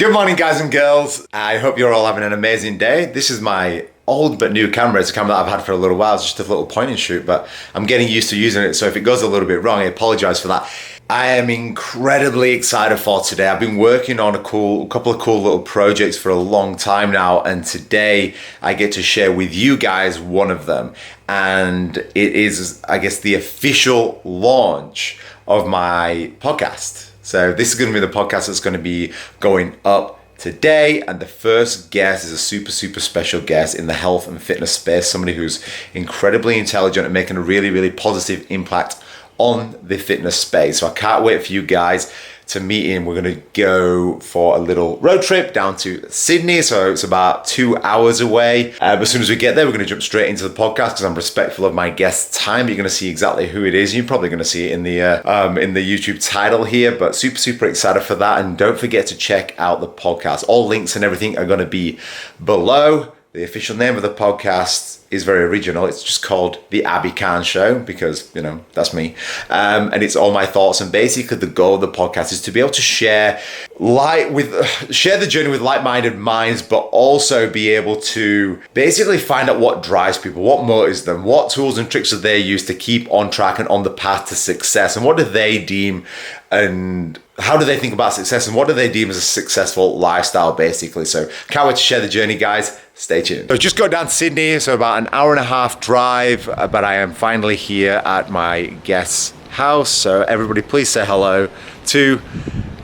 Good morning, guys and girls. I hope you're all having an amazing day. This is my old but new camera. It's a camera that I've had for a little while. It's just a little point and shoot, but I'm getting used to using it. So if it goes a little bit wrong, I apologize for that. I am incredibly excited for today. I've been working on a couple of cool little projects for a long time now, and today I get to share with you guys one of them. And it is, I guess, the official launch of my podcast. So this is going to be the podcast that's going to be going up today, and the first guest is a super special guest in the health and fitness space, somebody who's incredibly intelligent and making a really positive impact on the fitness space. So I can't wait for you guys to meet him. We're going to go for a little road trip down to Sydney, so it's about 2 hours away. As soon as we get there, we're going to jump straight into the podcast because I'm respectful of my guest's time. You're going to see exactly who it is. You're probably going to see it in the YouTube title here, but super excited for that. And don't forget to check out the podcast. All links and everything are going to be below. The official name of the podcast is very original. It's just called The Abby Khan Show because, you know, that's me. And it's all my thoughts. And basically the goal of the podcast is to be able to share the journey with like-minded minds, but also be able to basically find out what drives people, what motivates them, what tools and tricks do they use to keep on track and on the path to success, and what do they deem and how do they think about success, and what do they deem as a successful lifestyle, basically. So can't wait to share the journey, guys. Stay tuned. So just got down to Sydney, so about an hour and a half drive, but I am finally here at my guest's house. So everybody please say hello to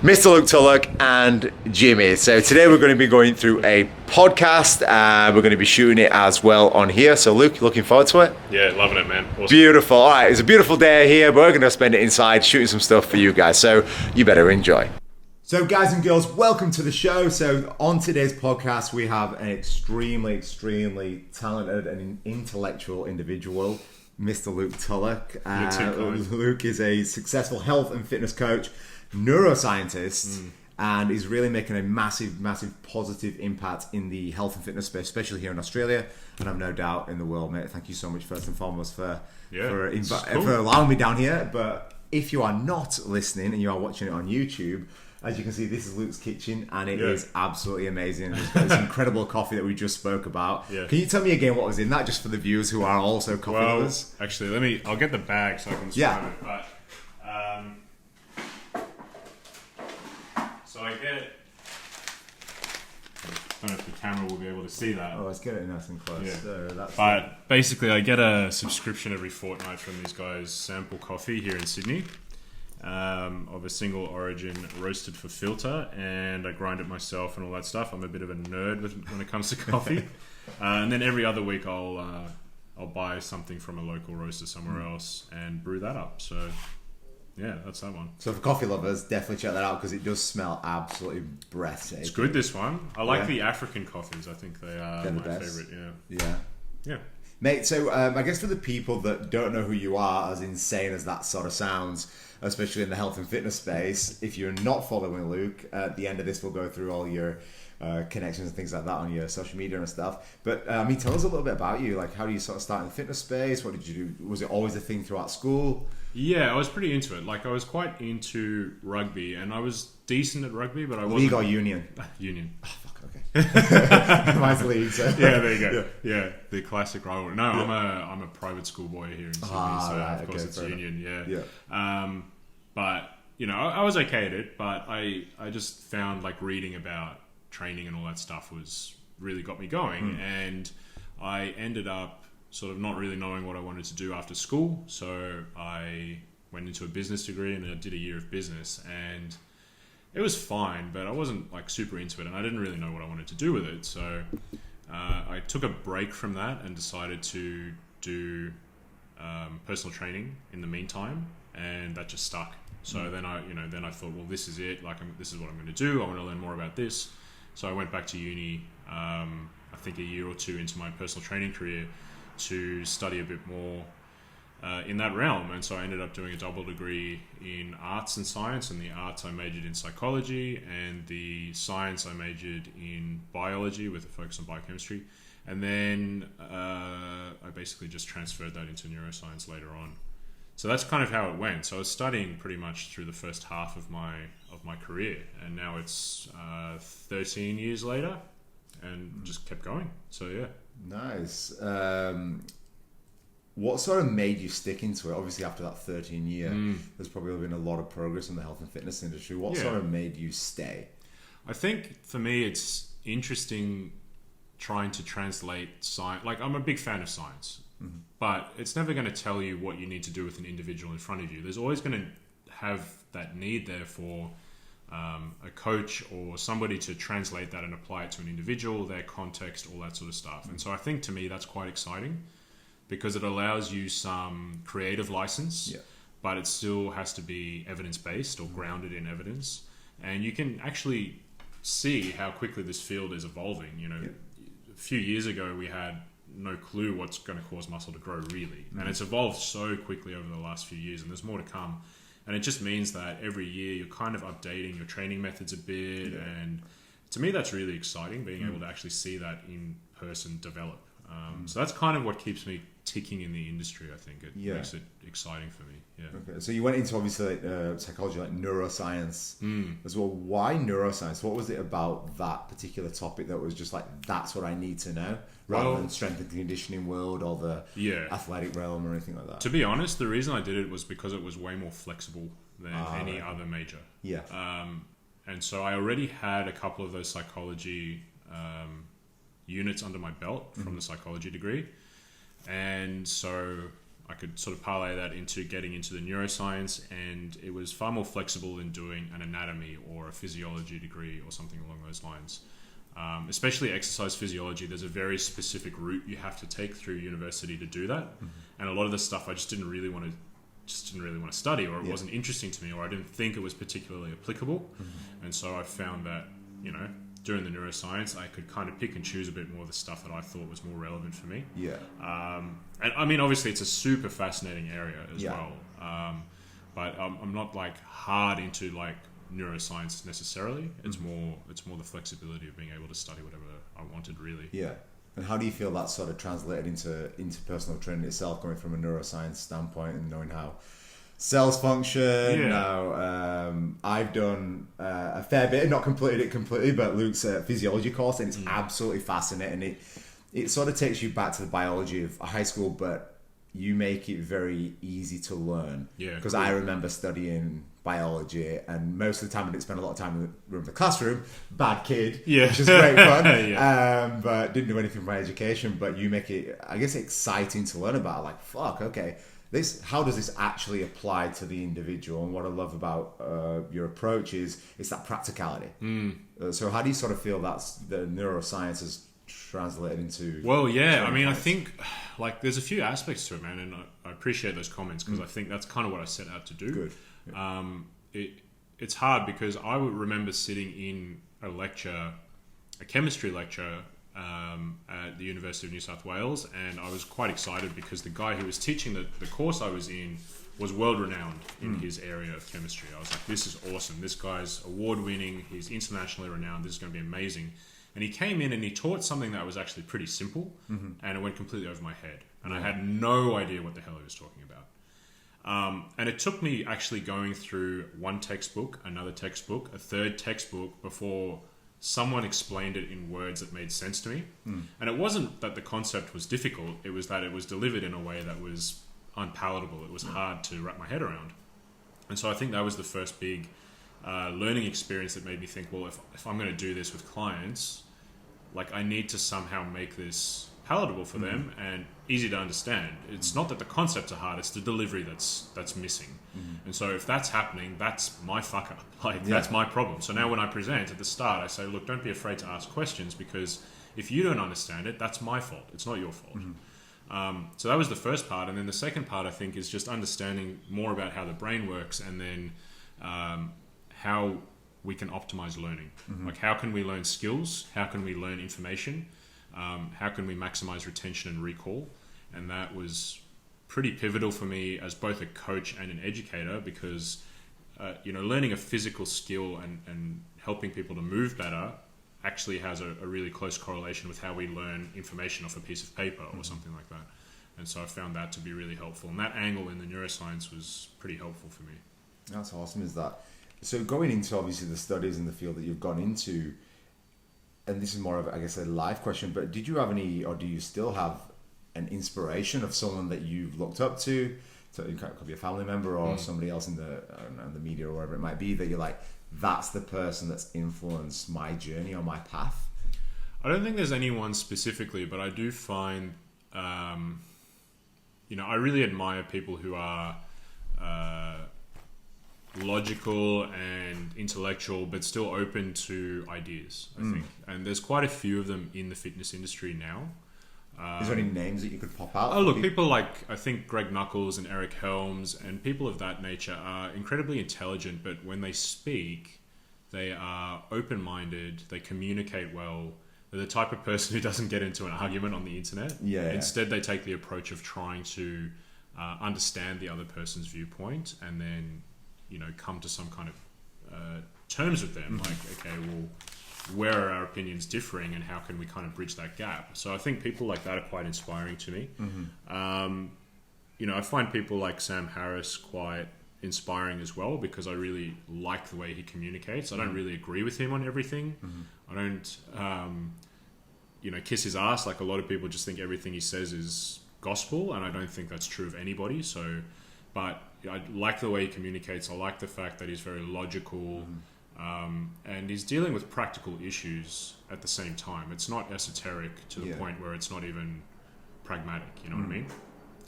Mr. Luke Tulloch and Jimmy. So today we're going to be going through a podcast. We're going to be shooting it as well on here. So Luke, looking forward to it? Yeah, loving it, man. Awesome. Beautiful. All right, it's a beautiful day here, but we're going to spend it inside shooting some stuff for you guys. So you better enjoy. So guys and girls, welcome to the show. So on today's podcast, we have an extremely talented and intellectual individual, Mr. Luke Tulloch. Luke is a successful health and fitness coach, neuroscientist, and is really making a massive positive impact in the health and fitness space, especially here in Australia, and I've no doubt in the world, mate. Thank you so much first and foremost for allowing me down here. But if you are not listening and you are watching it on YouTube, as you can see, this is Luke's kitchen, and it is absolutely amazing. It's got this incredible coffee that we just spoke about. Yeah. Can you tell me again what was in that, just for the viewers who are also coffee lovers? Actually, I'll get the bag so I can describe it. But so I get. I don't know if the camera will be able to see that. Oh, let's get it nice and close. Yeah. So basically, I get a subscription every fortnight from these guys, Sample Coffee here in Sydney. Of a single origin roasted for filter, and I grind it myself and all that stuff. I'm a bit of a nerd when it comes to coffee. And then every other week I'll buy something from a local roaster somewhere else and brew that up. So yeah, that's that one. So for coffee lovers, definitely check that out because it does smell absolutely breathtaking. It's good, this one. I like the African coffees. I think they're my best. Favorite. Yeah. Mate, so I guess for the people that don't know who you are, as insane as that sort of sounds, especially in the health and fitness space, if you're not following Luke, at the end of this we'll go through all your connections and things like that on your social media and stuff. But tell us a little bit about you. Like, how do you sort of start in the fitness space? What did you do? Was it always a thing throughout school? Yeah, I was pretty into it. Like, I was quite into rugby, and I was decent at rugby, but I wasn't... League or union? Union. Oh, fuck, okay. Mine's league, so... Yeah, there you go. Yeah, the classic rivalry. No, I'm a private school boy here in Sydney, of course it's union, yeah. But, you know, I was okay at it, but I just found, like, reading about training and all that stuff really got me going, and I ended up sort of not really knowing what I wanted to do after school, so I went into a business degree and I did a year of business, and it was fine, but I wasn't like super into it, and I didn't really know what I wanted to do with it. So I took a break from that and decided to do personal training in the meantime, and that just stuck. So then I thought, well, this is it. Like, this is what I'm going to do. I want to learn more about this. So I went back to uni. I think a year or two into my personal training career, to study a bit more in that realm, and so I ended up doing a double degree in arts and science. And the arts I majored in psychology, and the science I majored in biology with a focus on biochemistry, and then I basically just transferred that into neuroscience later on. So that's kind of how it went. So I was studying pretty much through the first half of my career, and now it's 13 years later, and just kept going. So yeah. Nice. What sort of made you stick into it? Obviously, after that 13 year, there's probably been a lot of progress in the health and fitness industry. What sort of made you stay? I think for me, it's interesting trying to translate science. Like, I'm a big fan of science, but it's never going to tell you what you need to do with an individual in front of you. There's always going to have that need there for a coach or somebody to translate that and apply it to an individual, their context, all that sort of stuff. And so I think to me that's quite exciting, because it allows you some creative license, but it still has to be evidence-based or grounded in evidence. And you can actually see how quickly this field is evolving. You know, a few years ago we had no clue what's going to cause muscle to grow, really. And it's evolved so quickly over the last few years, and there's more to come. And it just means that every year you're kind of updating your training methods a bit. And to me, that's really exciting, being able to actually see that in person develop. So that's kind of what keeps me ticking in the industry. I think it makes it exciting for me. Okay, so you went into obviously psychology, like neuroscience as well. Why neuroscience? What was it about that particular topic that was just like, that's what I need to know, rather than strength and conditioning world or the athletic realm or anything like that? To be honest, the reason I did it was because it was way more flexible than any other major. And so I already had a couple of those psychology units under my belt from the psychology degree. And so I could sort of parlay that into getting into the neuroscience, and it was far more flexible than doing an anatomy or a physiology degree or something along those lines. Especially exercise physiology, there's a very specific route you have to take through university to do that. And a lot of the stuff I just didn't really want to study, or it wasn't interesting to me, or I didn't think it was particularly applicable. And so I found that, you know, during the neuroscience, I could kind of pick and choose a bit more of the stuff that I thought was more relevant for me. And I mean, obviously it's a super fascinating area as well. But I'm not like hard into like neuroscience necessarily. It's more the flexibility of being able to study whatever I wanted, really. And how do you feel that sort of translated into personal training itself, going from a neuroscience standpoint and knowing how cells function? Now, I've done a fair bit, not completed it completely, but Luke's physiology course, and it's absolutely fascinating. It sort of takes you back to the biology of high school, but you make it very easy to learn. Because I remember studying biology, and most of the time I didn't spend a lot of time in the classroom. Bad kid, which is great fun, but didn't do anything for my education. But you make it, I guess, exciting to learn about. Like, fuck, okay, how does this actually apply to the individual? And what I love about your approach is that practicality. So how do you sort of feel that's the neuroscience is translated into? I mean, I think like there's a few aspects to it, man, and I appreciate those comments, because I think that's kind of what I set out to do. It's hard because I would remember sitting in a chemistry lecture at the University of New South Wales, and I was quite excited because the guy who was teaching the course I was in was world renowned in his area of chemistry. I was like, this is awesome. This guy's award winning. He's internationally renowned. This is going to be amazing. And he came in and he taught something that was actually pretty simple, and it went completely over my head. And I had no idea what the hell he was talking about. And it took me actually going through one textbook, another textbook, a third textbook before someone explained it in words that made sense to me. And it wasn't that the concept was difficult, it was that it was delivered in a way that was unpalatable. It was hard to wrap my head around. And so I think that was the first big learning experience that made me think, well, if I'm going to do this with clients, like I need to somehow make this palatable for them and easy to understand. It's not that the concepts are hard, it's the delivery that's missing. And so if that's happening, that's my fuck up. Like that's my problem. So now when I present at the start, I say, look, don't be afraid to ask questions, because if you don't understand it, that's my fault. It's not your fault. So that was the first part. And then the second part, I think, is just understanding more about how the brain works, and then how we can optimize learning. Like, how can we learn skills? How can we learn information? How can we maximize retention and recall? And that was pretty pivotal for me as both a coach and an educator, because learning a physical skill and helping people to move better actually has a really close correlation with how we learn information off a piece of paper or something like that. And so I found that to be really helpful. And that angle in the neuroscience was pretty helpful for me. That's awesome, is that. So going into obviously the studies in the field that you've gone into, and this is more of, I guess, a life question, but did you have any, or do you still have an inspiration of someone that you've looked up to? So it could be a family member or somebody else in the, I don't know, the media or wherever it might be, that you're like, that's the person that's influenced my journey or my path? I don't think there's anyone specifically, but I do find, I really admire people who are logical and intellectual, but still open to ideas, I think. And there's quite a few of them in the fitness industry now. Is there any names that you could pop out? Oh, look, people like, I think, Greg Nuckols and Eric Helms and people of that nature are incredibly intelligent, but when they speak, they are open-minded, they communicate well. They're the type of person who doesn't get into an argument on the internet. Yeah. Instead, they take the approach of trying to understand the other person's viewpoint and then, come to some kind of terms with them. Like, okay, well, where are our opinions differing and how can we kind of bridge that gap? So I think people like that are quite inspiring to me. I find people like Sam Harris quite inspiring as well, because I really like the way he communicates. I don't really agree with him on everything. I don't, kiss his ass. Like, a lot of people just think everything he says is gospel, and I don't think that's true of anybody. So, but I like the way he communicates. I like the fact that he's very logical, and he's dealing with practical issues at the same time. It's not esoteric to the point where it's not even pragmatic. You know what I mean?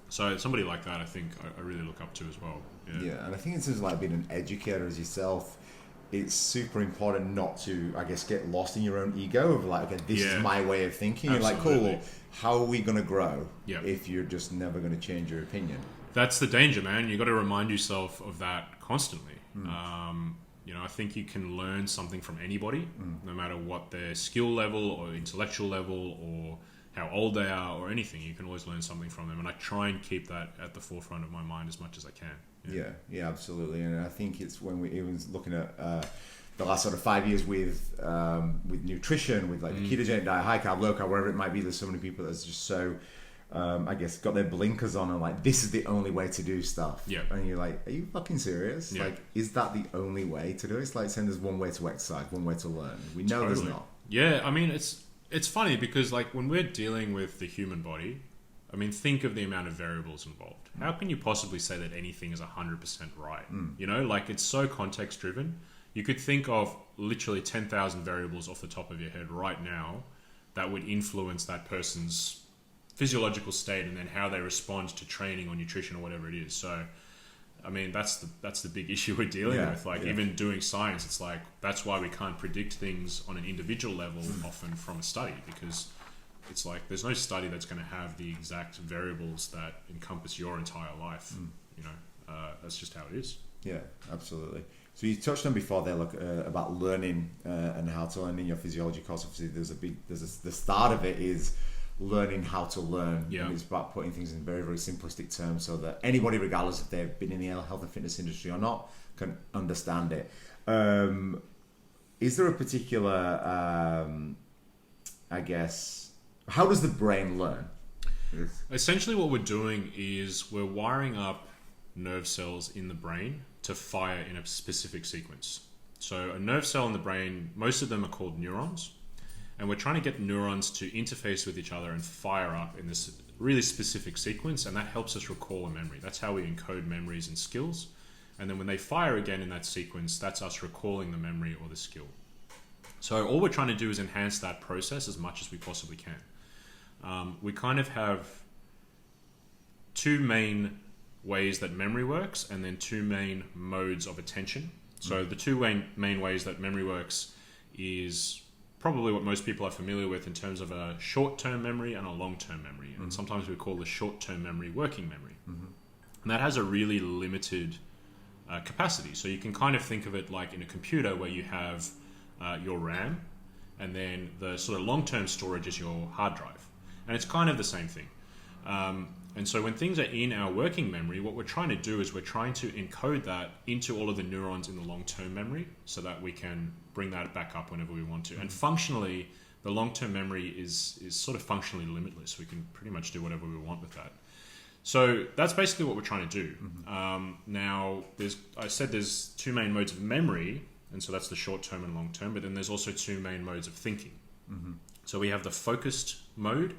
So somebody like that, I think I really look up to as well. Yeah, and I think in terms of like being an educator as yourself, it's super important not to, I guess, get lost in your own ego of like, okay, this is my way of thinking. Absolutely. You're like, cool, how are we going to grow Yep. if you're just never going to change your opinion? That's the danger, man. You got to remind yourself of that constantly. I think you can learn something from anybody, no matter what their skill level or intellectual level or how old they are or anything. You can always learn something from them, and I try and keep that at the forefront of my mind as much as I can. Yeah, absolutely. And I think it's when we're even looking at the last sort of 5 years with nutrition, with like the ketogenic diet, high carb, low carb, wherever it might be, there's so many people that's just so I guess got their blinkers on and like, this is the only way to do stuff. Yeah. And you're like, are you fucking serious? Yeah. Like, is that the only way to do it? It's like saying there's one way to exercise, one way to learn. We know there's not. Yeah, I mean, it's funny because like when we're dealing with the human body, I mean, think of the amount of variables involved. How can you possibly say that anything is 100% right? Like, it's so context driven. You could think of literally 10,000 variables off the top of your head right now that would influence that person's physiological state and then how they respond to training or nutrition or whatever it is. So, I mean, that's the big issue we're dealing with. Like, even doing science, it's like, that's why we can't predict things on an individual level often from a study, because it's like there's no study that's going to have the exact variables that encompass your entire life. That's just how it is. Yeah, absolutely. So you touched on before there, look, about learning and how to learn in your physiology course. Obviously, the start of it is learning how to learn. Yeah. And it's about putting things in very, very simplistic terms so that anybody, regardless if they've been in the health and fitness industry or not, can understand it. Is there a particular, I guess, how does the brain learn? Essentially what we're doing is we're wiring up nerve cells in the brain to fire in a specific sequence. So a nerve cell in the brain, most of them are called neurons. And we're trying to get neurons to interface with each other and fire up in this really specific sequence, and that helps us recall a memory. That's how we encode memories and skills. And then when they fire again in that sequence, that's us recalling the memory or the skill. So all we're trying to do is enhance that process as much as we possibly can. We kind of have two main ways that memory works and then two main modes of attention. So the two main ways that memory works is probably what most people are familiar with in terms of a short-term memory and a long-term memory. And sometimes we call the short-term memory working memory. And that has a really limited capacity. So you can kind of think of it like in a computer where you have your RAM, and then the sort of long-term storage is your hard drive. And it's kind of the same thing. And so when things are in our working memory, what we're trying to do is we're trying to encode that into all of the neurons in the long-term memory so that we can bring that back up whenever we want to. And functionally, the long-term memory is sort of functionally limitless. We can pretty much do whatever we want with that. So that's basically what we're trying to do. Now, I said there's two main modes of memory, and so that's the short term and long term, but then there's also two main modes of thinking. So we have the focused mode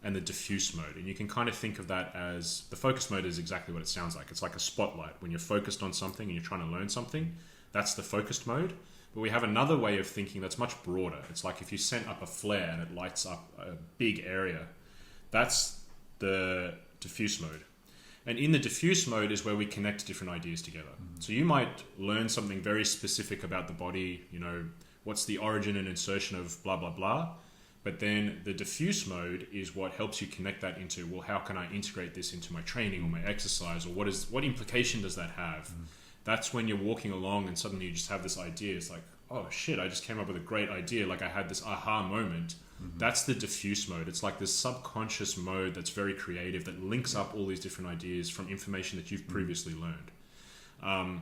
and the diffuse mode. And you can kind of think of that as, the focused mode is exactly what it sounds like. It's like a spotlight. When you're focused on something and you're trying to learn something, that's the focused mode. But we have another way of thinking that's much broader. It's like if you sent up a flare and it lights up a big area, that's the diffuse mode. And in the diffuse mode is where we connect different ideas together. So you might learn something very specific about the body, what's the origin and insertion of blah, blah, blah. But then the diffuse mode is what helps you connect that into, well, how can I integrate this into my training or my exercise, or what implication does that have? That's when you're walking along and suddenly you just have this idea. It's like, oh shit, I just came up with a great idea. Like I had this aha moment. That's the diffuse mode. It's like this subconscious mode that's very creative, that links up all these different ideas from information that you've previously learned.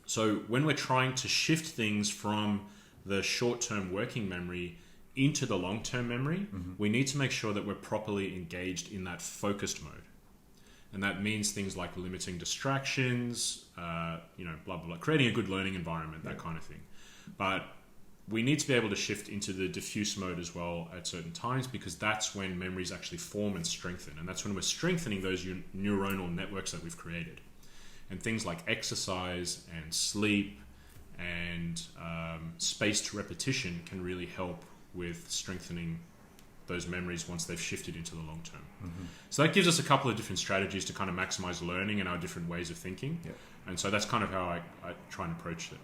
So when we're trying to shift things from the short-term working memory into the long-term memory, we need to make sure that we're properly engaged in that focused mode. And that means things like limiting distractions, blah, blah, blah, creating a good learning environment, that kind of thing. But we need to be able to shift into the diffuse mode as well at certain times, because that's when memories actually form and strengthen. And that's when we're strengthening those neuronal networks that we've created. And things like exercise and sleep and spaced repetition can really help with strengthening those memories once they've shifted into the long term. So that gives us a couple of different strategies to kind of maximize learning and our different ways of thinking. And so that's kind of how I try and approach it.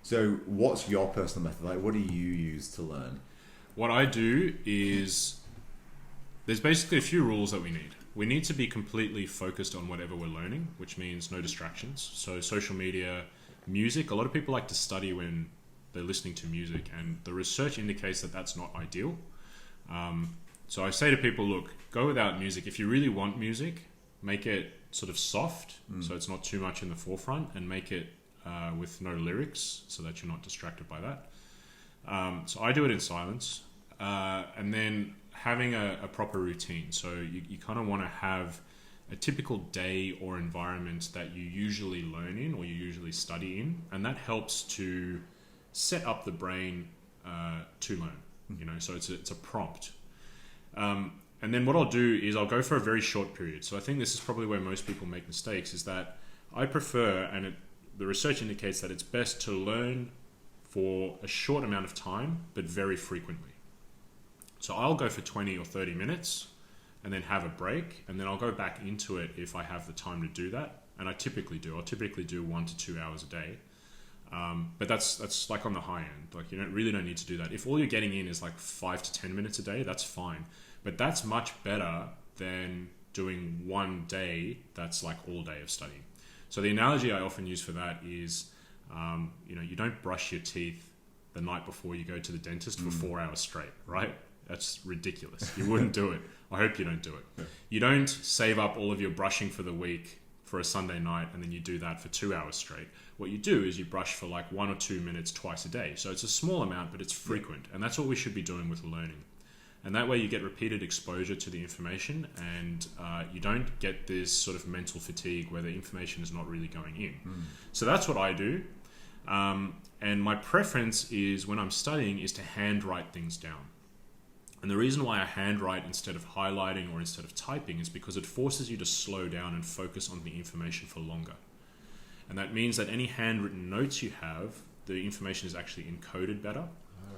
So what's your personal method? Like, what do you use to learn? What I do is, there's basically a few rules that we need. We need to be completely focused on whatever we're learning, which means no distractions. So social media, music, a lot of people like to study when they're listening to music, and the research indicates that that's not ideal. So I say to people, look, go without music. If you really want music, make it sort of soft, so it's not too much in the forefront, and make it with no lyrics so that you're not distracted by that. So I do it in silence. And then having a proper routine. So you kind of want to have a typical day or environment that you usually learn in or you usually study in, and that helps to set up the brain to learn. So it's a prompt. And then what I'll do is I'll go for a very short period. So I think this is probably where most people make mistakes, is that I prefer, and the research indicates that it's best to learn for a short amount of time, but very frequently. So I'll go for 20 or 30 minutes and then have a break, and then I'll go back into it if I have the time to do that. And I typically do. I'll typically do 1 to 2 hours a day. But that's like on the high end. Like you really don't need to do that. If all you're getting in is like 5 to 10 minutes a day, that's fine. But that's much better than doing one day that's like all day of studying. So the analogy I often use for that is, you don't brush your teeth the night before you go to the dentist for 4 hours straight, right? That's ridiculous. You wouldn't do it. I hope you don't do it. Yeah. You don't save up all of your brushing for the week for a Sunday night and then you do that for 2 hours straight. What you do is you brush for like 1 or 2 minutes twice a day. So it's a small amount, but it's frequent. And that's what we should be doing with learning. And that way you get repeated exposure to the information, and you don't get this sort of mental fatigue where the information is not really going in. So that's what I do. And my preference is, when I'm studying, is to handwrite things down. And the reason why I handwrite instead of highlighting or instead of typing is because it forces you to slow down and focus on the information for longer. And that means that any handwritten notes you have, the information is actually encoded better.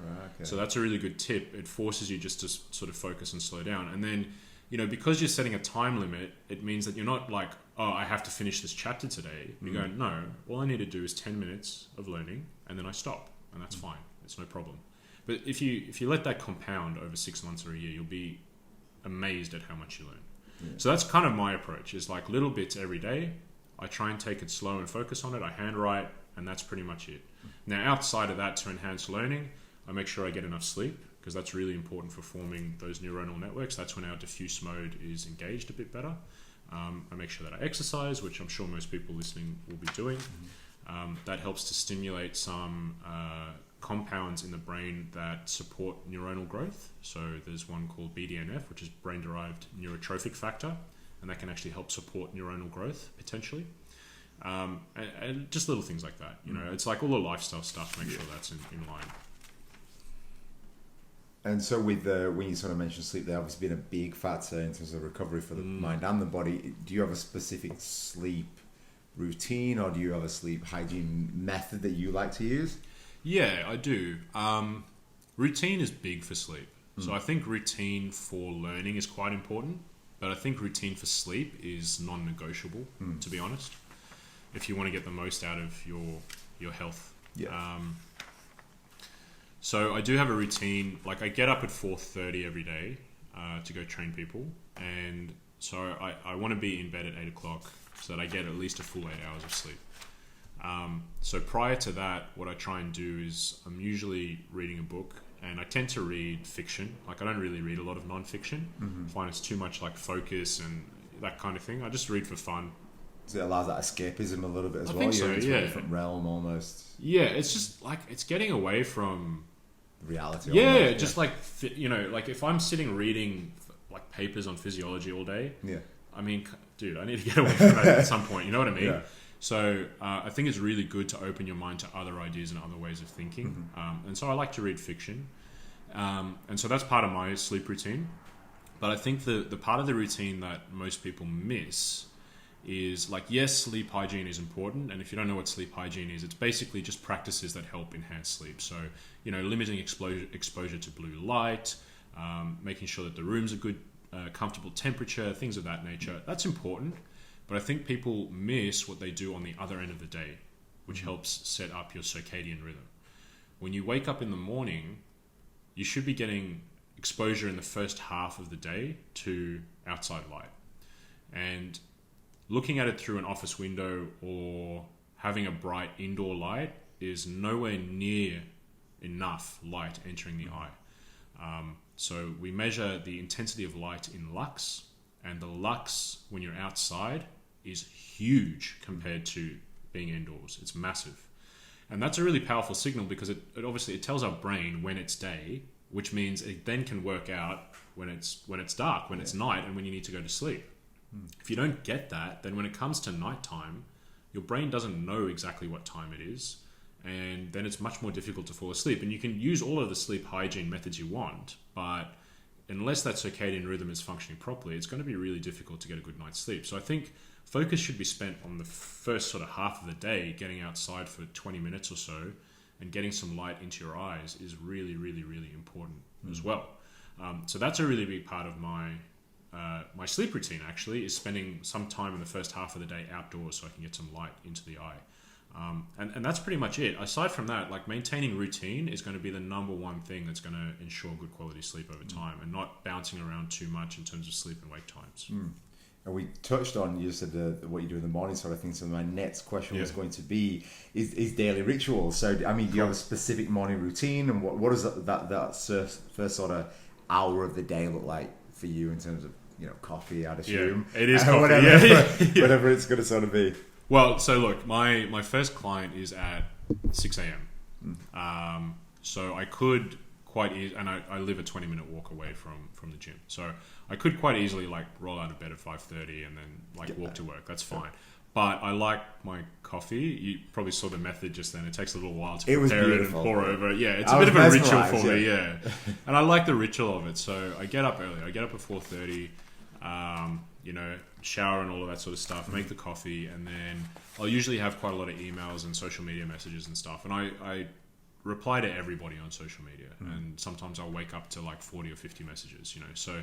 Okay. So that's a really good tip. It forces you just to sort of focus and slow down. And then, because you're setting a time limit, it means that you're not like, oh, I have to finish this chapter today. You go, no, all I need to do is 10 minutes of learning and then I stop. And that's fine. It's no problem. But if you let that compound over 6 months or a year, you'll be amazed at how much you learn. Yeah. So that's kind of my approach, is like little bits every day. I try and take it slow and focus on it. I handwrite, and that's pretty much it. Now, outside of that, to enhance learning, I make sure I get enough sleep, because that's really important for forming those neuronal networks. That's when our diffuse mode is engaged a bit better. I make sure that I exercise, which I'm sure most people listening will be doing. That helps to stimulate some compounds in the brain that support neuronal growth. So there's one called BDNF, which is brain-derived neurotrophic factor, and that can actually help support neuronal growth potentially. And just little things like that, you know, it's like all the lifestyle stuff, make sure that's in line. And so with when you sort of mentioned sleep, there obviously been a big factor in terms of recovery for the mind and the body. Do you have a specific sleep routine, or do you have a sleep hygiene method that you like to use? Yeah, I do. Routine is big for sleep. So I think routine for learning is quite important, but I think routine for sleep is non-negotiable, to be honest, if you want to get the most out of your health. Yeah. So I do have a routine. Like I get up at 4:30 every day to go train people, and so I want to be in bed at 8 o'clock so that I get at least a full 8 hours of sleep. So prior to that, what I try and do is I'm usually reading a book, and I tend to read fiction. Like I don't really read a lot of non-fiction. I find it's too much like focus and that kind of thing. I just read for fun. So it allows that escapism a little bit as well. I think so, It's yeah. a different realm almost. Yeah, it's just like it's getting away from Reality. Yeah, almost, just like, you know, like if I'm sitting reading like papers on physiology all day, I mean, dude, I need to get away from that at some point, you know what I mean? Yeah. So I think it's really good to open your mind to other ideas and other ways of thinking. And so I like to read fiction. And so that's part of my sleep routine. But I think the part of the routine that most people miss is like, yes, sleep hygiene is important. And if you don't know what sleep hygiene is, it's basically just practices that help enhance sleep. So, you know, limiting exposure to blue light, making sure that the room's a good, comfortable temperature, things of that nature. That's important. But I think people miss what they do on the other end of the day, which helps set up your circadian rhythm. When you wake up in the morning, you should be getting exposure in the first half of the day to outside light. And looking at it through an office window or having a bright indoor light is nowhere near enough light entering the eye. So we measure the intensity of light in lux, and the lux when you're outside is huge compared to being indoors. It's massive. And that's a really powerful signal because it obviously it tells our brain when it's day, which means it then can work out when it's dark, when it's night, and when you need to go to sleep. If you don't get that, then when it comes to nighttime, your brain doesn't know exactly what time it is, and then it's much more difficult to fall asleep. And you can use all of the sleep hygiene methods you want, but unless that circadian rhythm is functioning properly, it's going to be really difficult to get a good night's sleep. So I think focus should be spent on the first sort of half of the day, getting outside for 20 minutes or so, and getting some light into your eyes is really, really, really important as well. So that's a really big part of my sleep routine, actually, is spending some time in the first half of the day outdoors so I can get some light into the eye. And that's pretty much it. Aside from that, like maintaining routine is going to be the number one thing that's going to ensure good quality sleep over time, and not bouncing around too much in terms of sleep and wake times. And we touched on, you said what you do in the morning sort of thing. So my next question was going to be, is daily rituals. So, I mean, do you have a specific morning routine, and what does that first sort of hour of the day look like for you in terms of, you know, coffee, I'd assume? Yeah, it is coffee. Whatever it's going to sort of be. Well, so look, my first client is at 6 a.m. So I could quite easily, and I live a 20-minute walk away from the gym. So I could quite easily like roll out of bed at 5:30 and then like walk to work. That's fine. But I like my coffee. You probably saw the method just then. It takes a little while to prepare it and pour over it. Yeah, it's a bit of a ritual for me, yeah. And I like the ritual of it. So I get up early. I get up at 4:30, you know, shower and all of that sort of stuff, make the coffee, and then I'll usually have quite a lot of emails and social media messages and stuff. And I reply to everybody on social media. And sometimes I'll wake up to like 40 or 50 messages, you know. So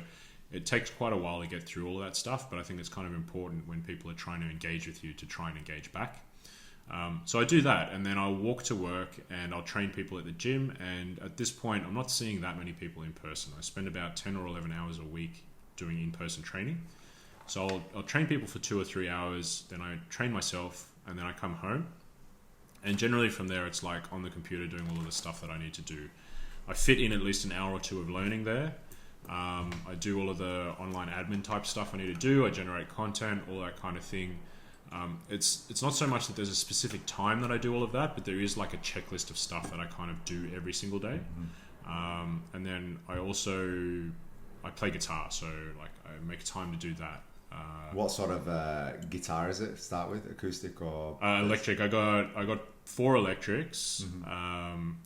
it takes quite a while to get through all of that stuff, but I think it's kind of important when people are trying to engage with you to try and engage back. So I do that, and then I'll walk to work and I'll train people at the gym. And at this point, I'm not seeing that many people in person. I spend about 10 or 11 hours a week doing in-person training. So I'll train people for 2 or 3 hours, then I train myself, and then I come home. And generally from there, it's like on the computer doing all of the stuff that I need to do. I fit in at least an hour or two of learning there. I do all of the online admin type stuff I need to do. I generate content, all that kind of thing. It's not so much that there's a specific time that I do all of that, but there is like a checklist of stuff that I kind of do every single day. And then I play guitar, so like I make time to do that. What sort of guitar is it to start with? Acoustic or electric? I got 4 electrics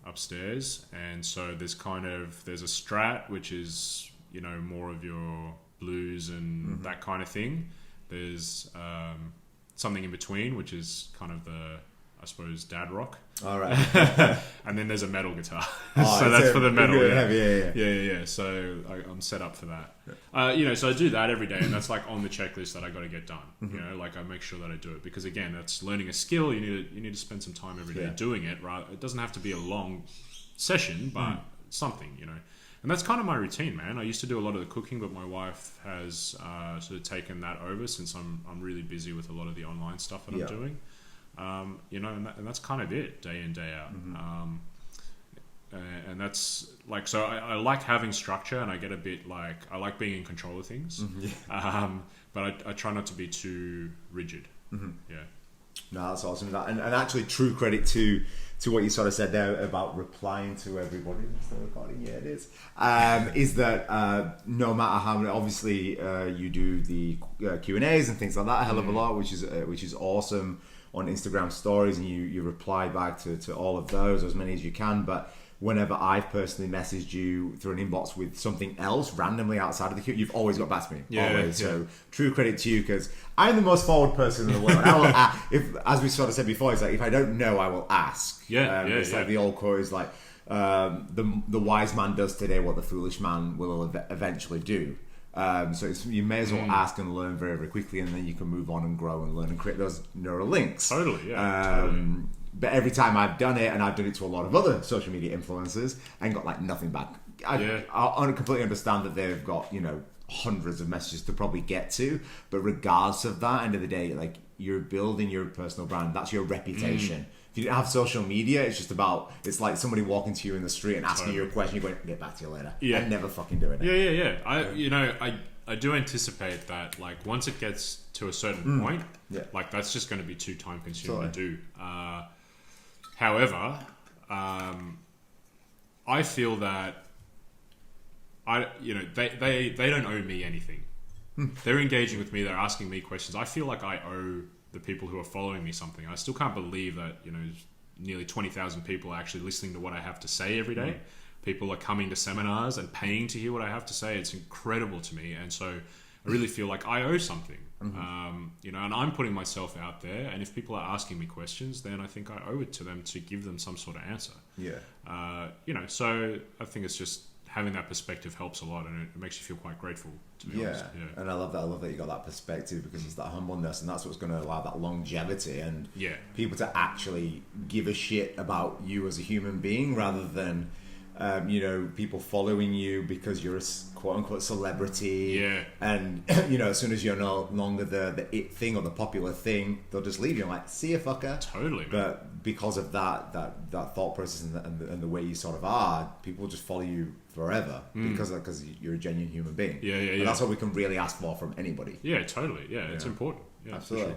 upstairs, and so there's a Strat, which is more of your blues and that kind of thing. There's something in between, which is kind of the, I suppose, dad rock. All right. And then there's a metal guitar. So that's for the metal. Yeah. So I'm set up for that. So I do that every day, and that's like on the checklist that I got to get done. Like I make sure that I do it, because again, that's learning a skill. You need to spend some time every day doing it. Right? It doesn't have to be a long session, but something. And that's kind of my routine, man. I used to do a lot of the cooking, but my wife has sort of taken that over, since I'm really busy with a lot of the online stuff that I'm doing. And that's kind of it, day in, day out. And that's like, so I like having structure, and I get a bit like, I like being in control of things. But I try not to be too rigid. Yeah. No, that's awesome. And actually, true credit to what you sort of said there about replying to everybody. Is the recording? Yeah, it is. Is that no matter how many, obviously you do the Q&As and things like that a hell of a lot, which is awesome on Instagram stories, and you reply back to all of those, as many as you can. But whenever I've personally messaged you through an inbox with something else randomly outside of the queue, you've always got back to me. Always. So true credit to you, because I'm the most forward person in the world. I will, as we sort of said before, it's like, if I don't know, I will ask. It's like the old quote is like, the wise man does today what the foolish man will eventually do. So you may as well ask and learn very, very quickly, and then you can move on and grow and learn and create those neural links. Totally, totally. But every time I've done it, and I've done it to a lot of other social media influencers, and got like nothing back. I completely understand that they've got hundreds of messages to probably get to, but regardless of that, end of the day, like, you're building your personal brand. That's your reputation. If you didn't have social media, it's like somebody walking to you in the street and asking you a question, you're going, get back to you later. And never fucking doing it. I do anticipate that, like, once it gets to a certain point, like, that's just going to be too time consuming to do. However, I feel that they don't owe me anything. They're engaging with me. They're asking me questions. I feel like I owe the people who are following me something. I still can't believe that nearly 20,000 people are actually listening to what I have to say every day. People are coming to seminars and paying to hear what I have to say. It's incredible to me, and so I really feel like I owe something. And I'm putting myself out there, and if people are asking me questions, then I think I owe it to them to give them some sort of answer. So I think it's just having that perspective helps a lot, and it makes you feel quite grateful, to be honest. And I love that you got that perspective, because it's that humbleness, and that's what's going to allow that longevity and people to actually give a shit about you as a human being, rather than people following you because you're a quote-unquote celebrity, and as soon as you're no longer the it thing or the popular thing, they'll just leave you. I'm like, see ya, fucker. Totally, man. But because of that thought process and the way you sort of are, people just follow you forever because you're a genuine human being. And that's what we can really ask for from anybody. Totally. It's important. Absolutely.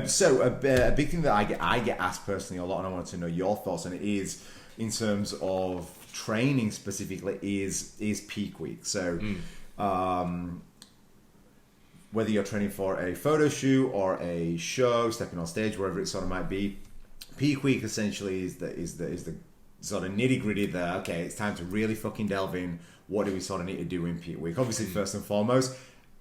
So a big thing that I get asked personally a lot, and I want to know your thoughts on it, is in terms of training specifically, is peak week. So whether you're training for a photo shoot or a show, stepping on stage, wherever it sort of might be, peak week essentially is the sort of nitty gritty there. Okay, it's time to really fucking delve in. What do we sort of need to do in peak week? Obviously, first and foremost,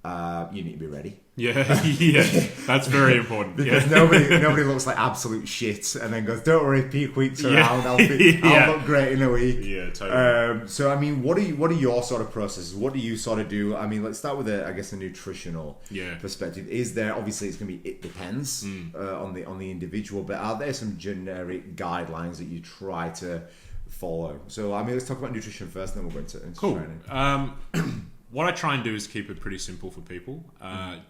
you need to be ready. That's very important. Because nobody looks like absolute shit and then goes, don't worry, peak week's around, I'll look great in a week. Totally. So I mean, what are your sort of processes? What do you sort of do? I mean, let's start with a nutritional perspective. Is there, obviously it's going to be, it depends on the individual, but are there some generic guidelines that you try to follow? So I mean, let's talk about nutrition first, and then we'll go into training. What I try and do is keep it pretty simple for people.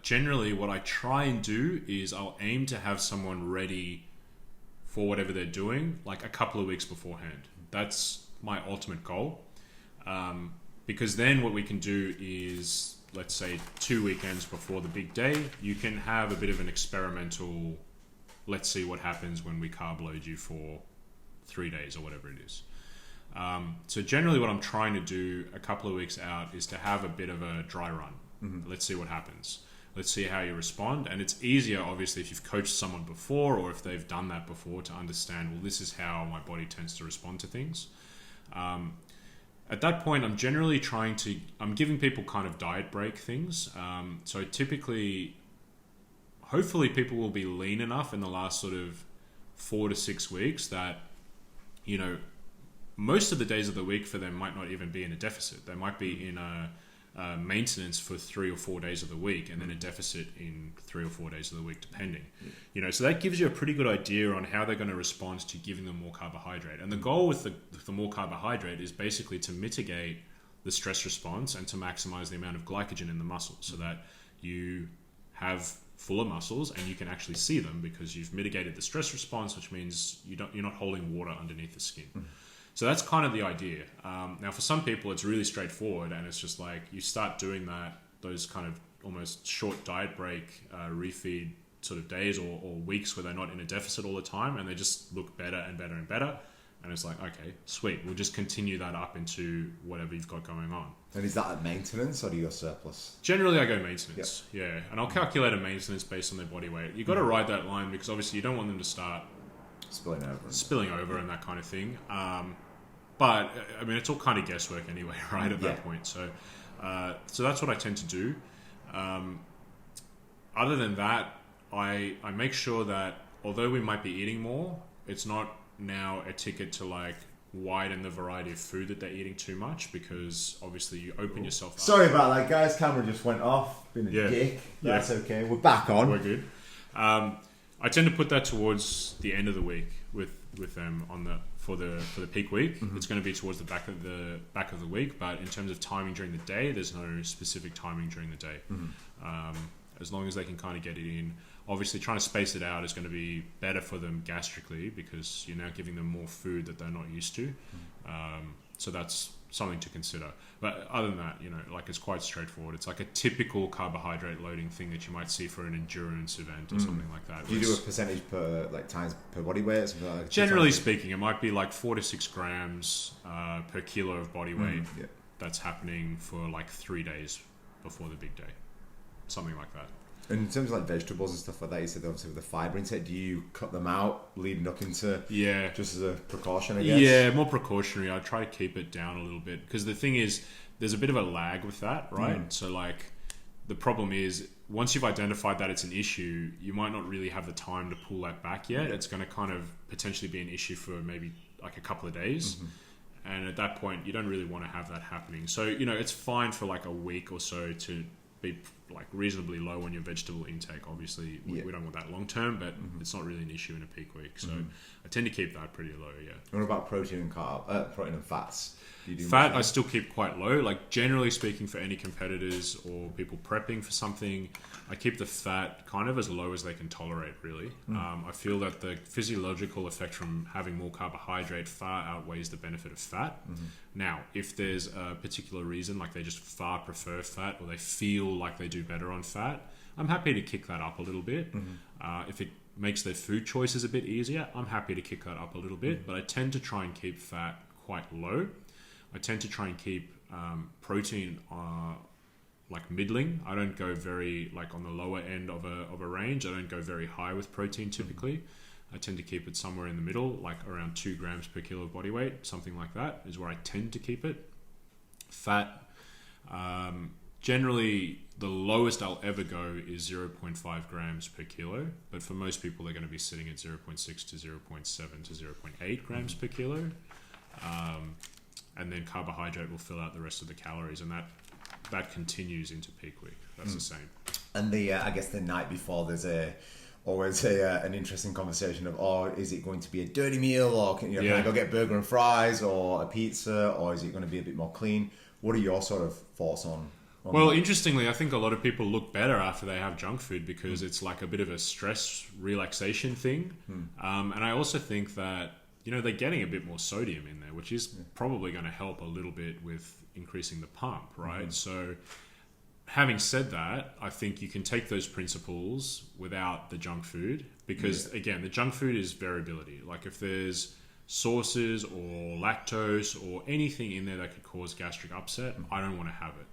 Generally, what I try and do is I'll aim to have someone ready for whatever they're doing, like a couple of weeks beforehand. That's my ultimate goal. Because then what we can do is, let's say 2 weekends before the big day, you can have a bit of an experimental, let's see what happens when we carb load you for 3 days or whatever it is. So generally what I'm trying to do a couple of weeks out is to have a bit of a dry run. Let's see what happens. let's see how you respond. And it's easier, obviously, if you've coached someone before or if they've done that before, to understand, well, this is how my body tends to respond to things. At that point, I'm generally I'm giving people kind of diet break things. So typically, hopefully people will be lean enough in the last sort of 4 to 6 weeks that, you know, most of the days of the week for them might not even be in a deficit. They might be in a maintenance for 3 or 4 days of the week, and then a deficit in 3 or 4 days of the week, depending. You know, so that gives you a pretty good idea on how they're going to respond to giving them more carbohydrate. And the goal with the more carbohydrate is basically to mitigate the stress response and to maximize the amount of glycogen in the muscle, so that you have fuller muscles and you can actually see them because you've mitigated the stress response, which means you're not holding water underneath the skin. So that's kind of the idea. Now, for some people, it's really straightforward, and it's just like you start doing those kind of almost short diet break, refeed sort of days or weeks where they're not in a deficit all the time, and they just look better and better and better. And it's like, okay, sweet. We'll just continue that up into whatever you've got going on. And is that at maintenance or do you go surplus? Generally, I go maintenance. Yep. Yeah, and I'll calculate a maintenance based on their body weight. You've got to ride that line because obviously you don't want them to start spilling over and that kind of thing. But I mean, it's all kind of guesswork anyway, right? At that point, so that's what I tend to do. Other than that, I make sure that although we might be eating more, it's not now a ticket to like widen the variety of food that they're eating too much, because obviously you open yourself up. Sorry about that, guys. Camera just went off. Been a dick. That's okay. We're back on. We're good. I tend to put that towards the end of the week with them for the peak week. It's going to be towards the back of the week, but in terms of timing during the day, there's no specific timing during the day. As long as they can kind of get it in. Obviously, trying to space it out is going to be better for them gastrically because you're now giving them more food that they're not used to. So that's something to consider. But other than that, you know, like it's quite straightforward. It's like a typical carbohydrate loading thing that you might see for an endurance event or something like that. Do you do a percentage per times per body weight? Something like generally speaking, it might be like 4 to 6 grams per kilo of body weight. That's happening for like 3 days before the big day, something like that. And in terms of like vegetables and stuff like that, you said obviously with the fibre intake, do you cut them out leading up into just as a precaution, I guess? Yeah, more precautionary. I try to keep it down a little bit because the thing is, there's a bit of a lag with that, right? So like the problem is once you've identified that it's an issue, you might not really have the time to pull that back yet. It's going to kind of potentially be an issue for maybe like a couple of days. And at that point, you don't really want to have that happening. So, you know, it's fine for like a week or so to be like reasonably low on your vegetable intake. Obviously, we don't want that long term, but it's not really an issue in a peak week. So I tend to keep that pretty low. What about protein and fats? Do you do fat? I still keep quite low. Like generally speaking, for any competitors or people prepping for something, I keep the fat kind of as low as they can tolerate. Really, I feel that the physiological effect from having more carbohydrate far outweighs the benefit of fat. Now, if there's a particular reason, like they just far prefer fat or they feel like they do better on fat, I'm happy to kick that up a little bit. If it makes their food choices a bit easier, I'm happy to kick that up a little bit. But I tend to try and keep fat quite low. I tend to try and keep protein like middling. I don't go very like on the lower end of a range. I don't go very high with protein typically. I tend to keep it somewhere in the middle, like around 2 grams per kilo of body weight, something like that is where I tend to keep it. Fat, generally the lowest I'll ever go is 0.5 grams per kilo, but for most people they're going to be sitting at 0.6 to 0.7 to 0.8 grams per kilo. And then carbohydrate will fill out the rest of the calories, and that continues into peak week. That's the same. And I guess the night before there's always an interesting conversation of, is it going to be a dirty meal, or can I go get burger and fries or a pizza, or is it going to be a bit more clean? What are your sort of thoughts on well, interestingly, I think a lot of people look better after they have junk food because it's like a bit of a stress relaxation thing. And I also think that, you know, they're getting a bit more sodium in there, which is probably going to help a little bit with increasing the pump, right? So having said that, I think you can take those principles without the junk food because, again, the junk food is variability. Like if there's sauces or lactose or anything in there that could cause gastric upset, I don't want to have it.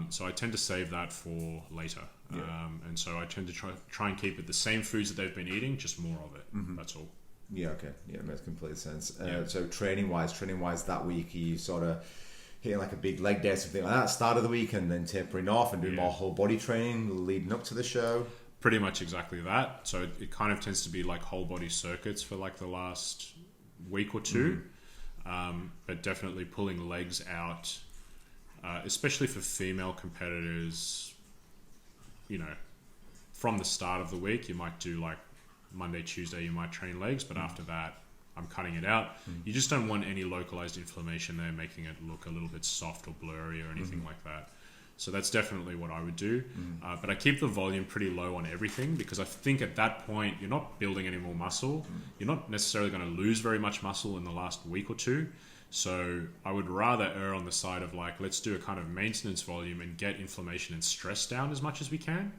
So I tend to save that for later. And so I tend to try and keep it the same foods that they've been eating, just more of it. That's all. Yeah, okay. Yeah, it makes complete sense. So training wise that week, are you sort of hitting like a big leg day or something like that, start of the week, and then tapering off and doing more whole body training leading up to the show? Pretty much exactly that. So it kind of tends to be like whole body circuits for like the last week or two. But definitely pulling legs out, especially for female competitors, you know, from the start of the week, you might do like Monday, Tuesday, you might train legs, but after that, I'm cutting it out. You just don't want any localized inflammation there, making it look a little bit soft or blurry or anything like that. So that's definitely what I would do. But I keep the volume pretty low on everything, because I think at that point, you're not building any more muscle. You're not necessarily going to lose very much muscle in the last week or two. So I would rather err on the side of like, let's do a kind of maintenance volume and get inflammation and stress down as much as we can.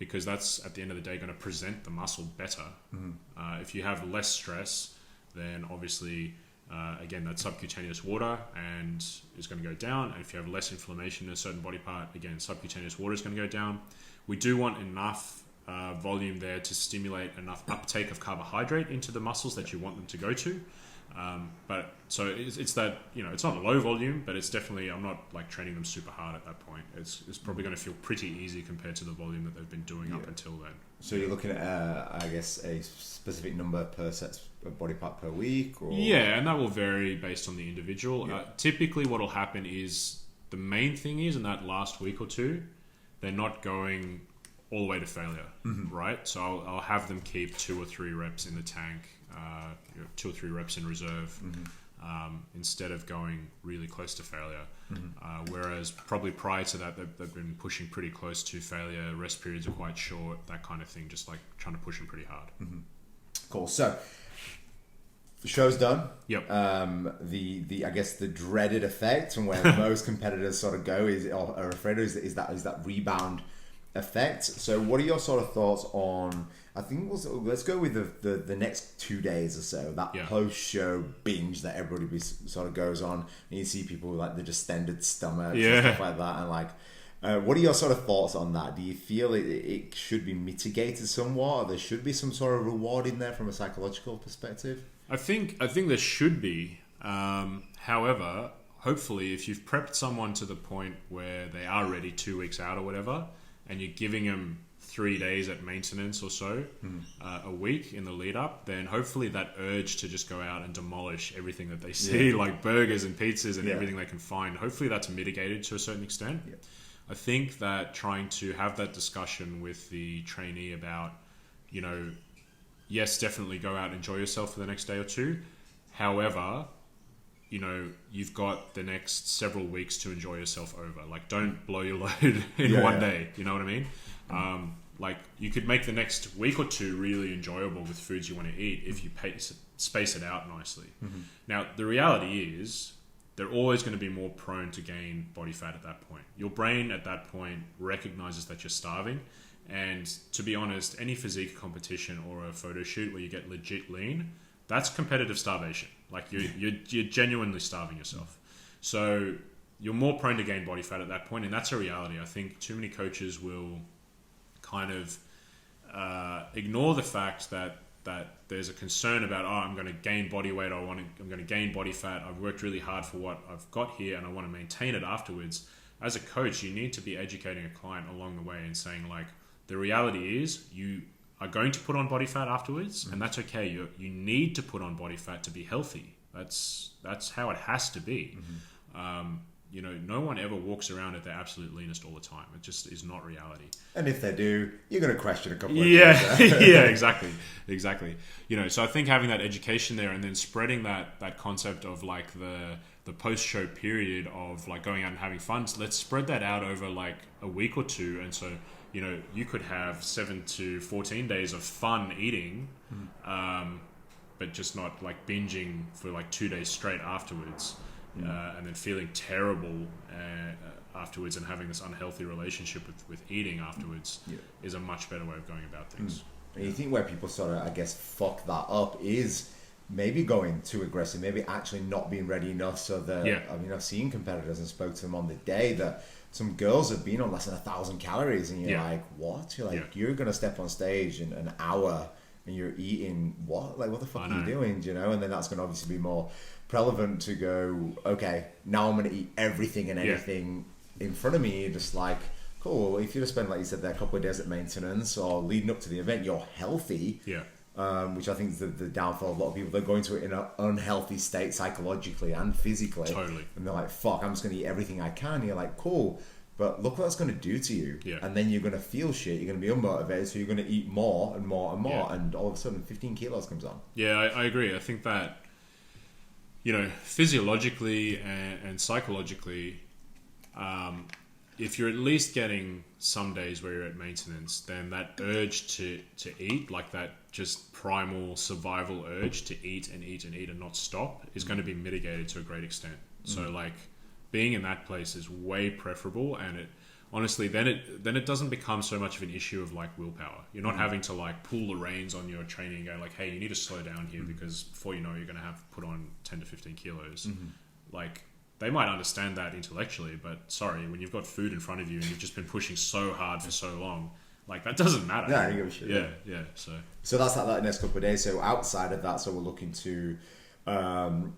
Because that's at the end of the day going to present the muscle better. If you have less stress, then obviously again, that subcutaneous water and is going to go down. And if you have less inflammation in a certain body part, again, subcutaneous water is going to go down. We do want enough volume there to stimulate enough uptake of carbohydrate into the muscles that you want them to go to. But so it's that, you know, it's not low volume, but it's definitely, I'm not like training them super hard at that point. It's probably going to feel pretty easy compared to the volume that they've been doing up until then. So you're looking at, I guess, a specific number per set of body part per week? Or? Yeah, and that will vary based on the individual. Typically what will happen is, the main thing is in that last week or two, they're not going all the way to failure, right? So I'll have them keep 2 or 3 reps in the tank, 2 or 3 reps in reserve, instead of going really close to failure. Whereas probably prior to that, they've been pushing pretty close to failure. Rest periods are quite short, that kind of thing, just like trying to push them pretty hard. Cool. So the show's done. Yep. The I guess the dreaded effect, and where most competitors sort of go or are afraid of, is that rebound effect. So what are your sort of thoughts on, I think let's go with the next 2 days or so, that post-show binge that everybody sort of goes on, and you see people with like the distended stomachs and stuff like that, and like what are your sort of thoughts on that? Do you feel it should be mitigated somewhat, or there should be some sort of reward in there from a psychological perspective? I think there should be. However, hopefully if you've prepped someone to the point where they are ready 2 weeks out or whatever, and you're giving them 3 days at maintenance or so, a week in the lead up, then hopefully that urge to just go out and demolish everything that they see, like burgers and pizzas and everything they can find, hopefully that's mitigated to a certain extent. I think that trying to have that discussion with the trainee about, you know, yes, definitely go out and enjoy yourself for the next day or two. However, you know, you've got the next several weeks to enjoy yourself over. Like, don't blow your load in one day. You know what I mean? Like, you could make the next week or two really enjoyable with foods you want to eat if you space it out nicely. Now, the reality is, they're always going to be more prone to gain body fat at that point. Your brain at that point recognizes that you're starving. And to be honest, any physique competition or a photo shoot where you get legit lean, that's competitive starvation. Like you're genuinely starving yourself. So you're more prone to gain body fat at that point, and that's a reality. I think too many coaches will kind of ignore the fact that there's a concern about, I'm going to gain body weight, I'm going to gain body fat, I've worked really hard for what I've got here and I want to maintain it afterwards. As a coach, you need to be educating a client along the way and saying, like, the reality is you are going to put on body fat afterwards, and that's okay. You need to put on body fat to be healthy. That's how it has to be. You know, no one ever walks around at their absolute leanest all the time. It just is not reality. And if they do, you're going to question a couple of things. Yeah, exactly. You know, so I think having that education there and then spreading that concept of like the post-show period of like going out and having fun, so let's spread that out over like a week or two. And so, you know, you could have 7 to 14 days of fun eating, but just not like binging for like 2 days straight afterwards. And then feeling terrible afterwards and having this unhealthy relationship with eating afterwards is a much better way of going about things. And you think where people sort of, I guess, fuck that up is maybe going too aggressive, maybe actually not being ready enough. So that, Yeah. I mean, I've seen competitors and spoke to them on the day that some girls have been on less than 1,000 calories, and you're like, what? You're like, you're going to step on stage in an hour and you're eating what? Like, what the fuck are you doing? Do you know? And then that's going to obviously be more relevant to go, okay, now I'm going to eat everything and anything in front of me. Just like, cool. If you just spend, like you said, there a couple of days at maintenance or leading up to the event, you're healthy. Yeah. Which I think is the downfall of a lot of people. They're going to it in an unhealthy state psychologically and physically. Totally. And they're like, fuck, I'm just going to eat everything I can. And you're like, cool. But look what that's going to do to you. Yeah. And then you're going to feel shit. You're going to be unmotivated. So you're going to eat more and more and more. Yeah. And all of a sudden, 15 kilos comes on. Yeah, I agree. I think that, you know, physiologically and psychologically, if you're at least getting some days where you're at maintenance, then that urge to eat, like that just primal survival urge to eat and eat and eat and not stop, is going to be mitigated to a great extent. So like being in that place is way preferable, and it honestly then it doesn't become so much of an issue of like willpower. You're not having to like pull the reins on your training and go like, hey, you need to slow down here because before you know you're going to have to put on 10 to 15 kilos. Like, they might understand that intellectually, but sorry, when you've got food in front of you and you've just been pushing so hard for so long, like, that doesn't matter. Yeah, you give a shit. Yeah. So that's like that next couple of days. So outside of that, so we're looking to,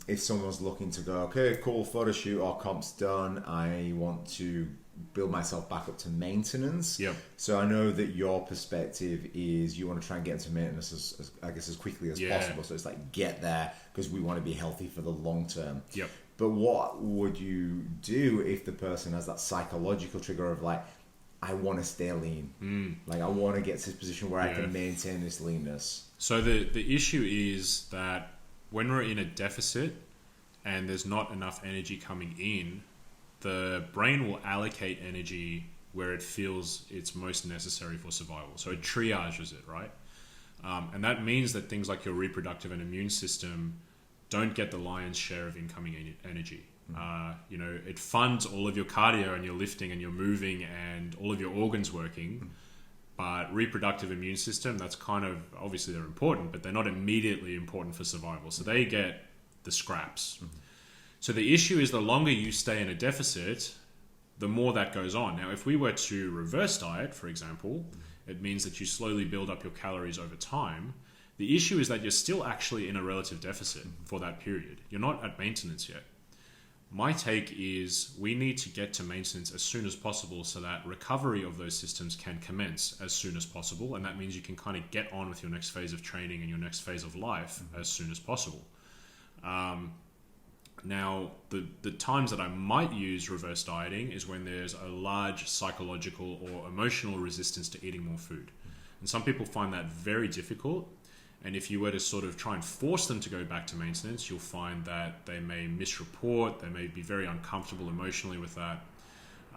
if someone's looking to go, okay, cool, photo shoot or comp's done, I want to build myself back up to maintenance. Yep. So I know that your perspective is you want to try and get into maintenance as quickly as possible. So it's like, get there because we want to be healthy for the long term. Yep. But what would you do if the person has that psychological trigger of like, I want to stay lean. Like, I want to get to this position where I can maintain this leanness. So the issue is that when we're in a deficit and there's not enough energy coming in, the brain will allocate energy where it feels it's most necessary for survival. So it triages it, right? And that means that things like your reproductive and immune system don't get the lion's share of incoming energy. You know, it funds all of your cardio and your lifting and your moving and all of your organs working. But reproductive immune system, that's kind of, obviously they're important, but they're not immediately important for survival. So they get the scraps. So the issue is the longer you stay in a deficit, the more that goes on. Now, if we were to reverse diet, for example, it means that you slowly build up your calories over time. The issue is that you're still actually in a relative deficit for that period. You're not at maintenance yet. My take is we need to get to maintenance as soon as possible so that recovery of those systems can commence as soon as possible. And that means you can kind of get on with your next phase of training and your next phase of life as soon as possible. Now, the times that I might use reverse dieting is when there's a large psychological or emotional resistance to eating more food. And some people find that very difficult. And if you were to sort of try and force them to go back to maintenance, you'll find that they may misreport, they may be very uncomfortable emotionally with that.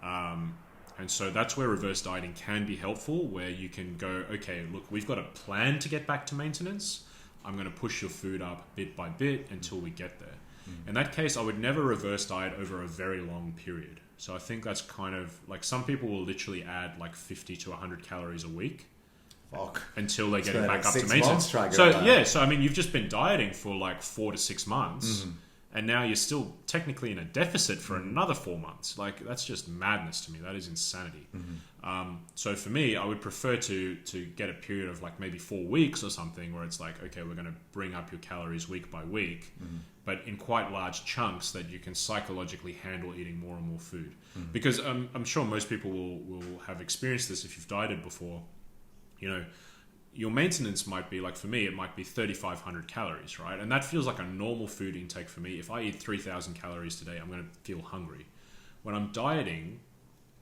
And so that's where reverse dieting can be helpful, where you can go, okay, look, we've got a plan to get back to maintenance. I'm going to push your food up bit by bit until we get there. In that case, I would never reverse diet over a very long period. So I think that's kind of like, some people will literally add like 50 to 100 calories a week. Fuck. Until they get it back like up to 6 maintenance. months, So I mean, you've just been dieting for like 4 to 6 months, and now you're still technically in a deficit for another 4 months. Like, that's just madness to me. That is insanity. So for me, I would prefer to get a period of like maybe 4 weeks or something where it's like, okay, we're going to bring up your calories week by week, but in quite large chunks that you can psychologically handle eating more and more food. Because I'm sure most people will have experienced this if you've dieted before. You know, your maintenance might be, like for me, it might be 3,500 calories, right? And that feels like a normal food intake for me. If I eat 3,000 calories today, I'm going to feel hungry. When I'm dieting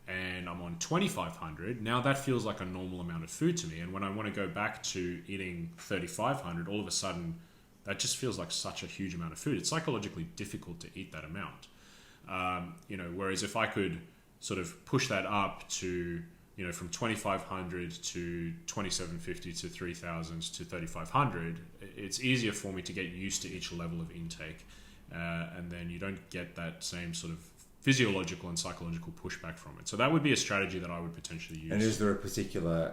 and I'm on 2,500, now that feels like a normal amount of food to me. And when I want to go back to eating 3,500, all of a sudden, that just feels like such a huge amount of food. It's psychologically difficult to eat that amount. You know, whereas if I could sort of push that up to, you know, from 2,500 to 2,750 to 3,000 to 3,500, it's easier for me to get used to each level of intake. And then you don't get that same sort of physiological and psychological pushback from it. So that would be a strategy that I would potentially use. And is there a particular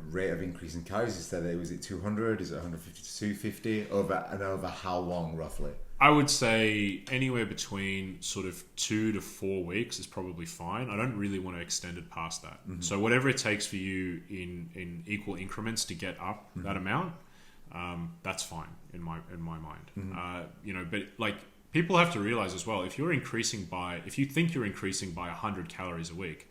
rate of increase in calories? You said that was it 200? Is it 150 to 250? Over how long roughly? I would say anywhere between sort of 2 to 4 weeks is probably fine. I don't really want to extend it past that. So whatever it takes for you in equal increments to get up that amount, that's fine in my mind. But like people have to realize as well, if you think you're increasing by 100 calories a week,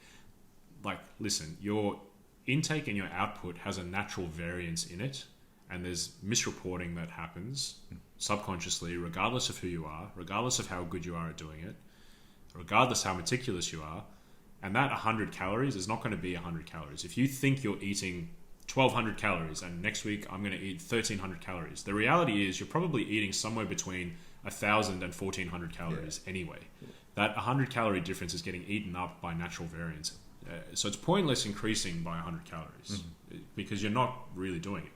like listen, your intake and your output has a natural variance in it, and there's misreporting that happens subconsciously, regardless of who you are, regardless of how good you are at doing it, regardless how meticulous you are. And that 100 calories is not going to be 100 calories. If you think you're eating 1,200 calories and next week I'm going to eat 1,300 calories, the reality is you're probably eating somewhere between 1,000 and 1,400 calories anyway. That 100 calorie difference is getting eaten up by natural variance. So it's pointless increasing by 100 calories because you're not really doing it.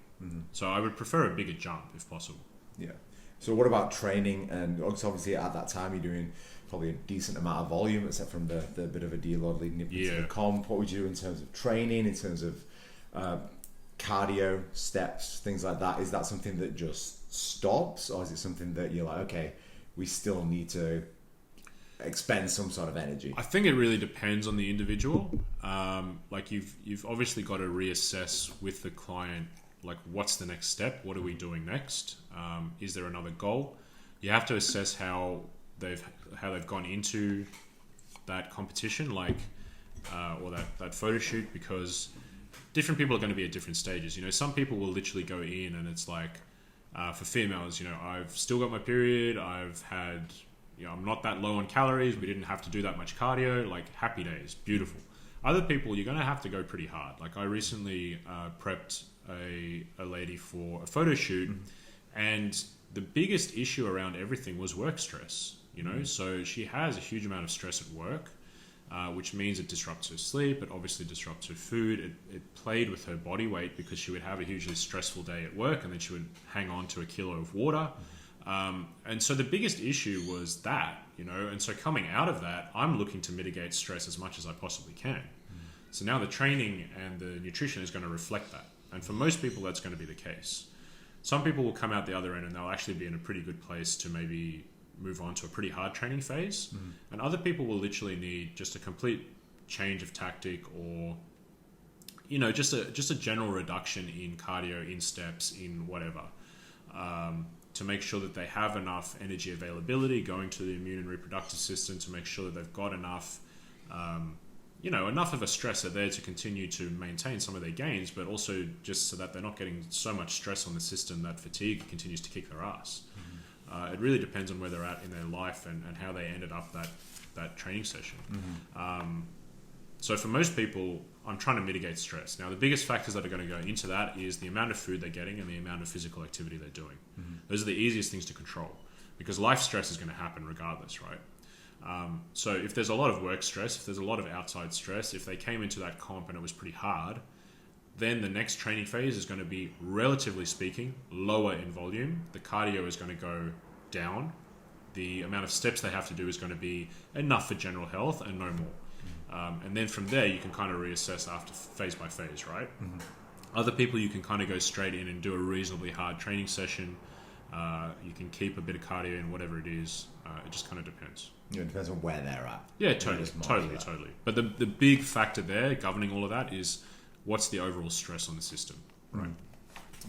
So I would prefer a bigger jump if possible. Yeah. So what about training? And obviously at that time you're doing probably a decent amount of volume, except from the bit of a deload leading up into the comp. What would you do in terms of training, in terms of cardio, steps, things like that? Is that something that just stops, or is it something that you're like, okay, we still need to expend some sort of energy? I think it really depends on the individual. Like you've obviously got to reassess with the client, like what's the next step? What are we doing next? Is there another goal? You have to assess how they've gone into that competition, like or that photo shoot, because different people are going to be at different stages. Some people will literally go in and it's like, for females, I've still got my period. I've had, I'm not that low on calories. We didn't have to do that much cardio. Like happy days, beautiful. Other people, you're going to have to go pretty hard. Like I recently prepped a lady for a photo shoot, and the biggest issue around everything was work stress. So she has a huge amount of stress at work, which means it disrupts her sleep. It obviously disrupts her food. It played with her body weight because she would have a hugely stressful day at work, and then she would hang on to a kilo of water. And so the biggest issue was that, and so coming out of that, I'm looking to mitigate stress as much as I possibly can. So now the training and the nutrition is going to reflect that. And for most people, that's going to be the case. Some people will come out the other end and they'll actually be in a pretty good place to maybe move on to a pretty hard training phase. And other people will literally need just a complete change of tactic, or, just a general reduction in cardio, in steps, in whatever, to make sure that they have enough energy availability going to the immune and reproductive system, to make sure that they've got enough enough of a stressor there to continue to maintain some of their gains, but also just so that they're not getting so much stress on the system that fatigue continues to kick their ass. It really depends on where they're at in their life and how they ended up that training session. So for most people, I'm trying to mitigate stress. Now, the biggest factors that are going to go into that is the amount of food they're getting and the amount of physical activity they're doing. Those are the easiest things to control, because life stress is going to happen regardless, right? So if there's a lot of work stress, if there's a lot of outside stress, if they came into that comp and it was pretty hard, then the next training phase is going to be, relatively speaking, lower in volume. The cardio is going to go down. The amount of steps they have to do is going to be enough for general health and no more. And then from there, you can kind of reassess after phase by phase, right? Other people, you can kind of go straight in and do a reasonably hard training session. You can keep a bit of cardio in, whatever it is. It just kind of depends. It depends on where they're at. Yeah, totally. But the big factor there governing all of that is what's the overall stress on the system, right?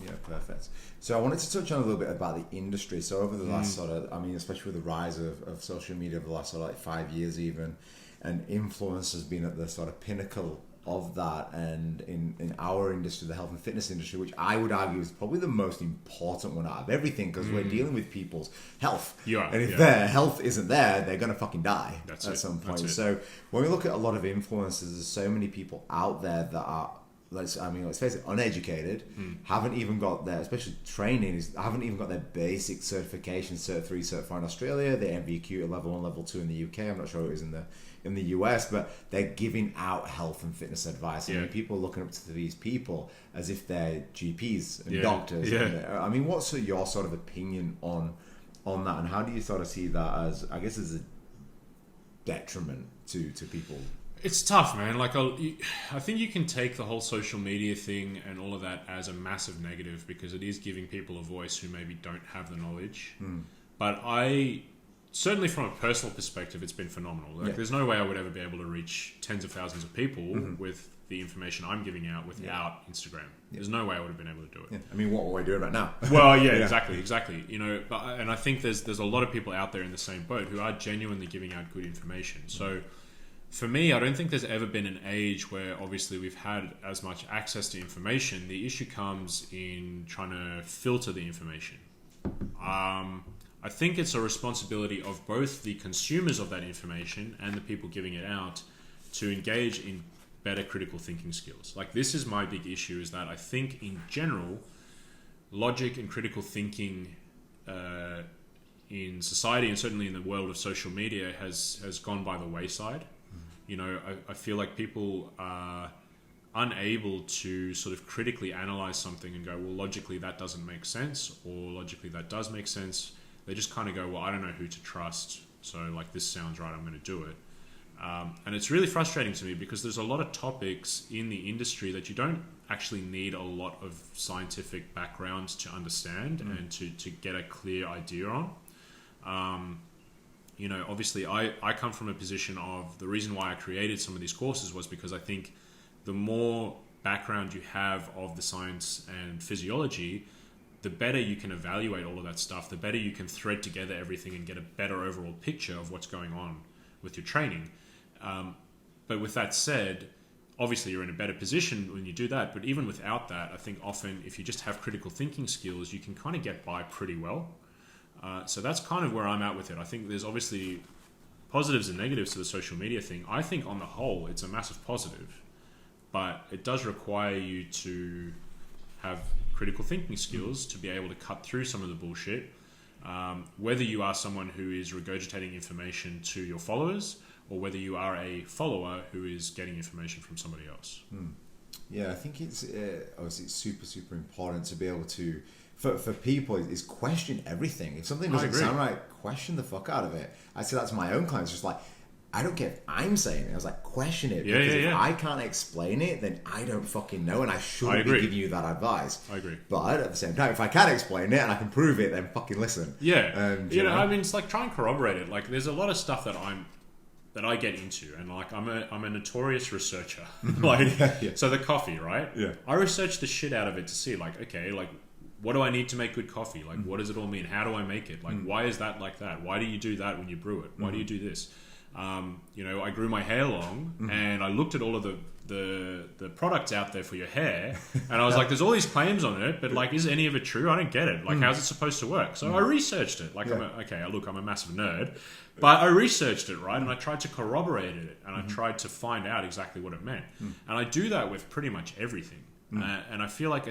Yeah, perfect. So I wanted to touch on a little bit about the industry. So over the last especially with the rise of social media over the last 5 years even, and influence has been at the sort of pinnacle of that, and in our industry, the health and fitness industry, which I would argue is probably the most important one out of everything, because we're dealing with people's health. And if their health isn't there, they're going to fucking die at some point. So when we look at a lot of influencers, there's so many people out there that are, let's face it, uneducated, haven't even got their, especially training, haven't even got their basic certification, Cert 3, Cert 4 in Australia, the MVQ at level 1, level 2 in the UK. I'm not sure it is in the US, but they're giving out health and fitness advice. I mean, people are looking up to these people as if they're GPs and doctors. And, what's your sort of opinion on that, and how do you sort of see that as, I guess, as a detriment to people? It's tough, man. Like, I think you can take the whole social media thing and all of that as a massive negative because it is giving people a voice who maybe don't have the knowledge. But certainly from a personal perspective, it's been phenomenal. Like, there's no way I would ever be able to reach tens of thousands of people with the information I'm giving out without Instagram. There's no way I would have been able to do it. Yeah. I mean, what are we doing right now? Well, exactly. You know, and I think there's a lot of people out there in the same boat who are genuinely giving out good information. So for me, I don't think there's ever been an age where obviously we've had as much access to information. The issue comes in trying to filter the information. I think it's a responsibility of both the consumers of that information and the people giving it out to engage in better critical thinking skills. Like, this is my big issue, is that I think in general, logic and critical thinking in society and certainly in the world of social media has gone by the wayside. You know, I feel like people are unable to sort of critically analyze something and go, well, logically that doesn't make sense, or logically that does make sense. They just kind of go, well, I don't know who to trust, so like, this sounds right, I'm going to do it. And it's really frustrating to me because there's a lot of topics in the industry that you don't actually need a lot of scientific background to understand and to get a clear idea on. You know, obviously I come from a position of the reason why I created some of these courses was because I think the more background you have of the science and physiology, the better you can evaluate all of that stuff, the better you can thread together everything and get a better overall picture of what's going on with your training. But with that said, obviously you're in a better position when you do that. But even without that, I think often if you just have critical thinking skills, you can kind of get by pretty well. So that's kind of where I'm at with it. I think there's obviously positives and negatives to the social media thing. I think on the whole, it's a massive positive, but it does require you to have critical thinking skills to be able to cut through some of the bullshit. Whether you are someone who is regurgitating information to your followers, or whether you are a follower who is getting information from somebody else. Yeah, I think it's obviously it's super important to be able to, for people, is question everything. If something doesn't sound right, question the fuck out of it. I say that to my own clients, just like, I don't care if I'm saying it. I was like, question it. Because if I can't explain it, then I don't fucking know, and I shouldn't be giving you that advice. I agree. But at the same time, if I can explain it and I can prove it, then fucking listen. Yeah. You know, I mean, it's like, try and corroborate it. Like, there's a lot of stuff that I get into, and like, I'm a notorious researcher. So the coffee, right? Yeah. I research the shit out of it to see, like, okay, like, what do I need to make good coffee? Like, what does it all mean? How do I make it? Like, why is that like that? Why do you do that when you brew it? Why do you do this? You know, I grew my hair long, and I looked at all of the products out there for your hair, and I was like, there's all these claims on it, but like, is any of it true? I don't get it. Like, how's it supposed to work? So I researched it. Like, I'm a massive nerd, but I researched it, right? And I tried to corroborate it, and I tried to find out exactly what it meant. And I do that with pretty much everything. And I feel like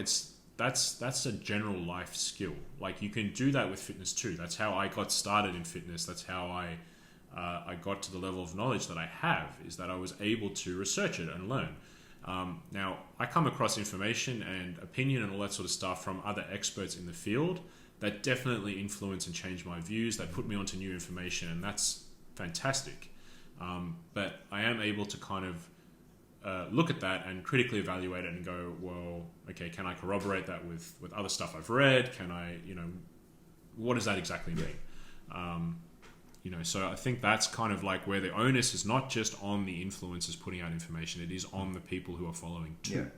that's a general life skill. Like, you can do that with fitness too. That's how I got started in fitness. That's how I got to the level of knowledge that I have, is that I was able to research it and learn. Now, I come across information and opinion and all that sort of stuff from other experts in the field that definitely influence and change my views, that put me onto new information, and that's fantastic. But I am able to kind of look at that and critically evaluate it and go, well, okay, can I corroborate that with other stuff I've read? Can I, you know, what does that exactly mean? You know, so I think that's kind of like where the onus is not just on the influencers putting out information, it is on the people who are following too.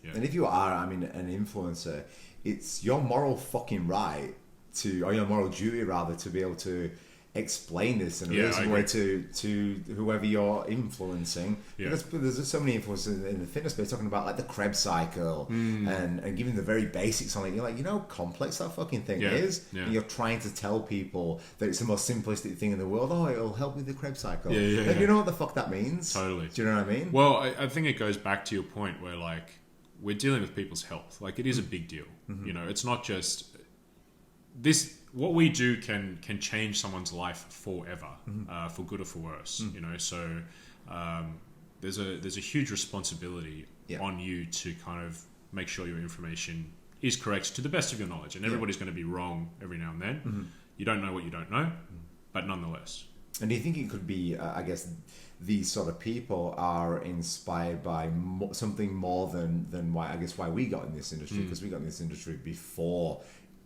Yeah. And if you are, I mean, an influencer, it's your moral fucking right to, or your moral duty rather, to be able to explain this in a reasonable way to whoever you're influencing. Because there's just so many influencers in the fitness space talking about like the Krebs cycle and giving the very basics on it. You're like, you know how complex that fucking thing is? And you're trying to tell people that it's the most simplistic thing in the world. Oh, it'll help with the Krebs cycle. Like, you know what the fuck that means? Totally. Do you know what I mean? Well, I think it goes back to your point where, like, we're dealing with people's health. Like, it is a big deal. You know, it's not just this. What we do can change someone's life forever, for good or for worse. You know, so there's a huge responsibility on you to kind of make sure your information is correct to the best of your knowledge. And everybody's going to be wrong every now and then. You don't know what you don't know, but nonetheless. And do you think it could be, I guess, these sort of people are inspired by something more than why we got in this industry? Because we got in this industry before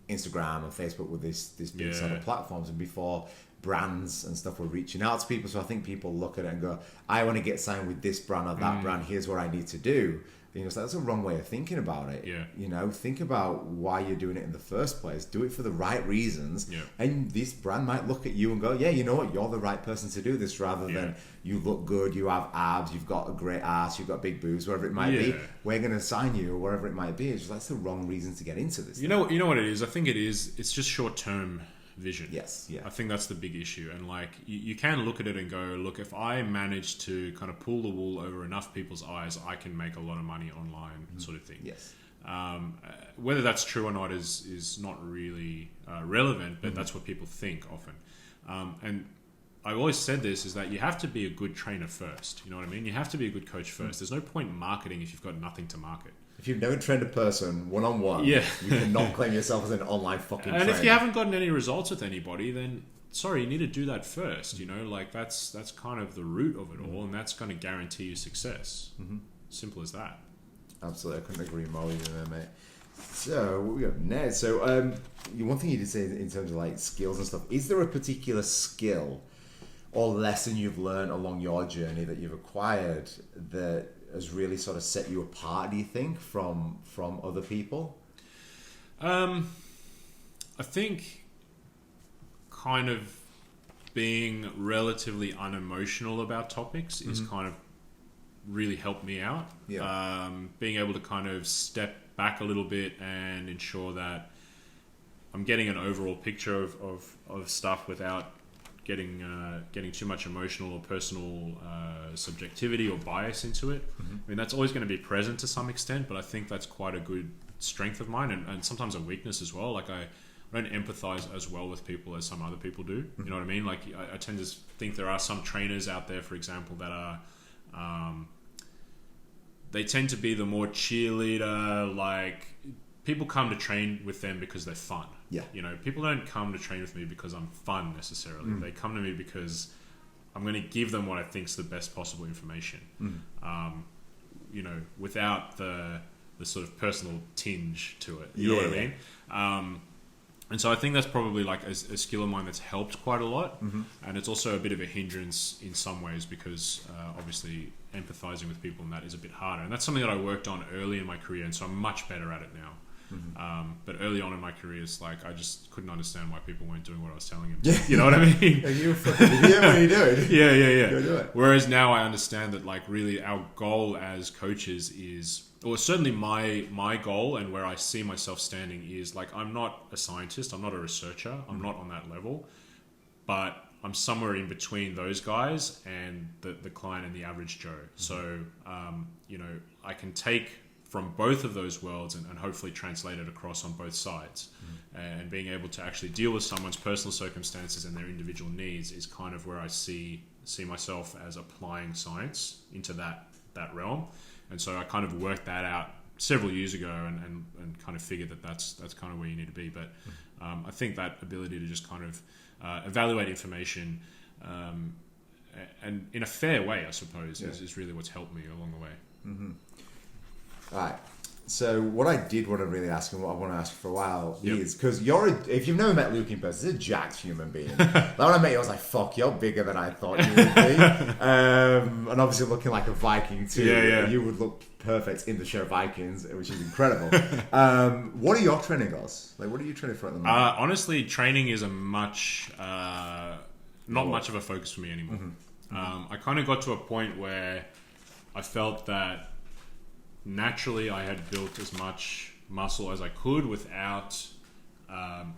Instagram and Facebook with this big sort of platforms, and before brands and stuff were reaching out to people. So I think people look at it and go, I want to get signed with this brand or that brand. Here's what I need to do. You know, so that's a wrong way of thinking about it. Yeah. You know, think about why you're doing it in the first place. Do it for the right reasons. Yeah. And this brand might look at you and go, yeah, you know what? You're the right person to do this, rather than you look good, you have abs, you've got a great ass, you've got big boobs, whatever it might be. We're going to sign you, or whatever it might be. It's just, that's the wrong reason to get into this. You know what it is? I think it's just short-term vision. Yes, yeah. I think that's the big issue. And like, you can look at it and go, look, if I manage to kind of pull the wool over enough people's eyes, I can make a lot of money online, sort of thing. Yes. Whether that's true or not is not really relevant, but that's what people think often. And I've always said this, is that you have to be a good trainer first. You know what I mean? You have to be a good coach first. There's no point in marketing if you've got nothing to market. If you've never trained a person one-on-one, you cannot claim yourself as an online fucking trainer. And if you haven't gotten any results with anybody, then sorry, you need to do that first. You know, like that's kind of the root of it all, and that's going to guarantee you success. Simple as that. Absolutely, I couldn't agree more with you there, mate. So what we got next? So one thing you did say in terms of like skills and stuff, is there a particular skill or lesson you've learned along your journey that you've acquired that has really sort of set you apart, do you think, from other people? I think kind of being relatively unemotional about topics is kind of really helped me out. Being able to kind of step back a little bit and ensure that I'm getting an overall picture of stuff without getting too much emotional or personal subjectivity or bias into it. I mean, that's always going to be present to some extent, but I think that's quite a good strength of mine, and sometimes a weakness as well. Like I don't empathize as well with people as some other people do. You know what I mean? Like I tend to think there are some trainers out there, for example, that are they tend to be the more cheerleader, like people come to train with them because they're fun. Yeah. You know, people don't come to train with me because I'm fun necessarily. They come to me because I'm going to give them what I think is the best possible information. You know, without the sort of personal tinge to it. You know what I mean? And so I think that's probably like a skill of mine that's helped quite a lot. And it's also a bit of a hindrance in some ways because obviously empathizing with people and that is a bit harder. And that's something that I worked on early in my career, and so I'm much better at it now. But early on in my career, it's like I just couldn't understand why people weren't doing what I was telling them. You know what I mean? Are you a fucking idiot? What are you doing? Yeah. Go do it. Whereas now I understand that like really our goal as coaches is, or certainly my goal and where I see myself standing is like, I'm not a scientist, I'm not a researcher, I'm not on that level, but I'm somewhere in between those guys and the client and the average Joe. So, you know, I can take from both of those worlds and hopefully translate it across on both sides. And being able to actually deal with someone's personal circumstances and their individual needs is kind of where I see myself as applying science into that realm. And so I kind of worked that out several years ago and kind of figured that's kind of where you need to be. But I think that ability to just kind of evaluate information and in a fair way, I suppose, is really what's helped me along the way. Right. So what I did want to really ask, and what I want to ask for a while, is because if you've never met Luke in person, he's a jacked human being. Like when I met you, I was like, "Fuck, you're bigger than I thought you would be," and obviously looking like a Viking too. Yeah. You would look perfect in the show Vikings, which is incredible. What are your training goals? Like, what are you training for at the moment? Honestly, training is a much not much of a focus for me anymore. I kind of got to a point where I felt that naturally I had built as much muscle as I could without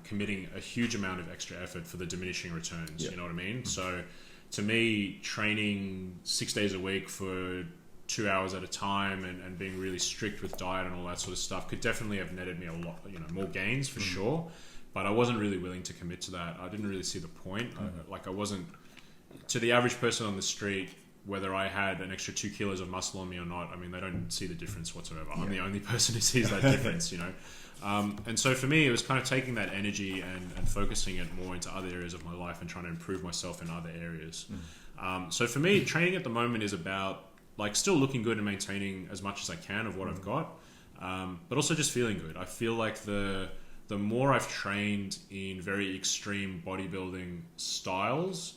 committing a huge amount of extra effort for the diminishing returns. You know what I mean? So to me, training 6 days a week for 2 hours at a time and being really strict with diet and all that sort of stuff could definitely have netted me a lot, you know, more gains for sure. But I wasn't really willing to commit to that. I didn't really see the point. Like I wasn't, to the average person on the street, whether I had an extra 2 kilos of muscle on me or not, I mean, they don't see the difference whatsoever. I'm the only person who sees that difference, you know. And so for me, it was kind of taking that energy and focusing it more into other areas of my life and trying to improve myself in other areas. So for me, training at the moment is about like still looking good and maintaining as much as I can of what I've got, but also just feeling good. I feel like the more I've trained in very extreme bodybuilding styles,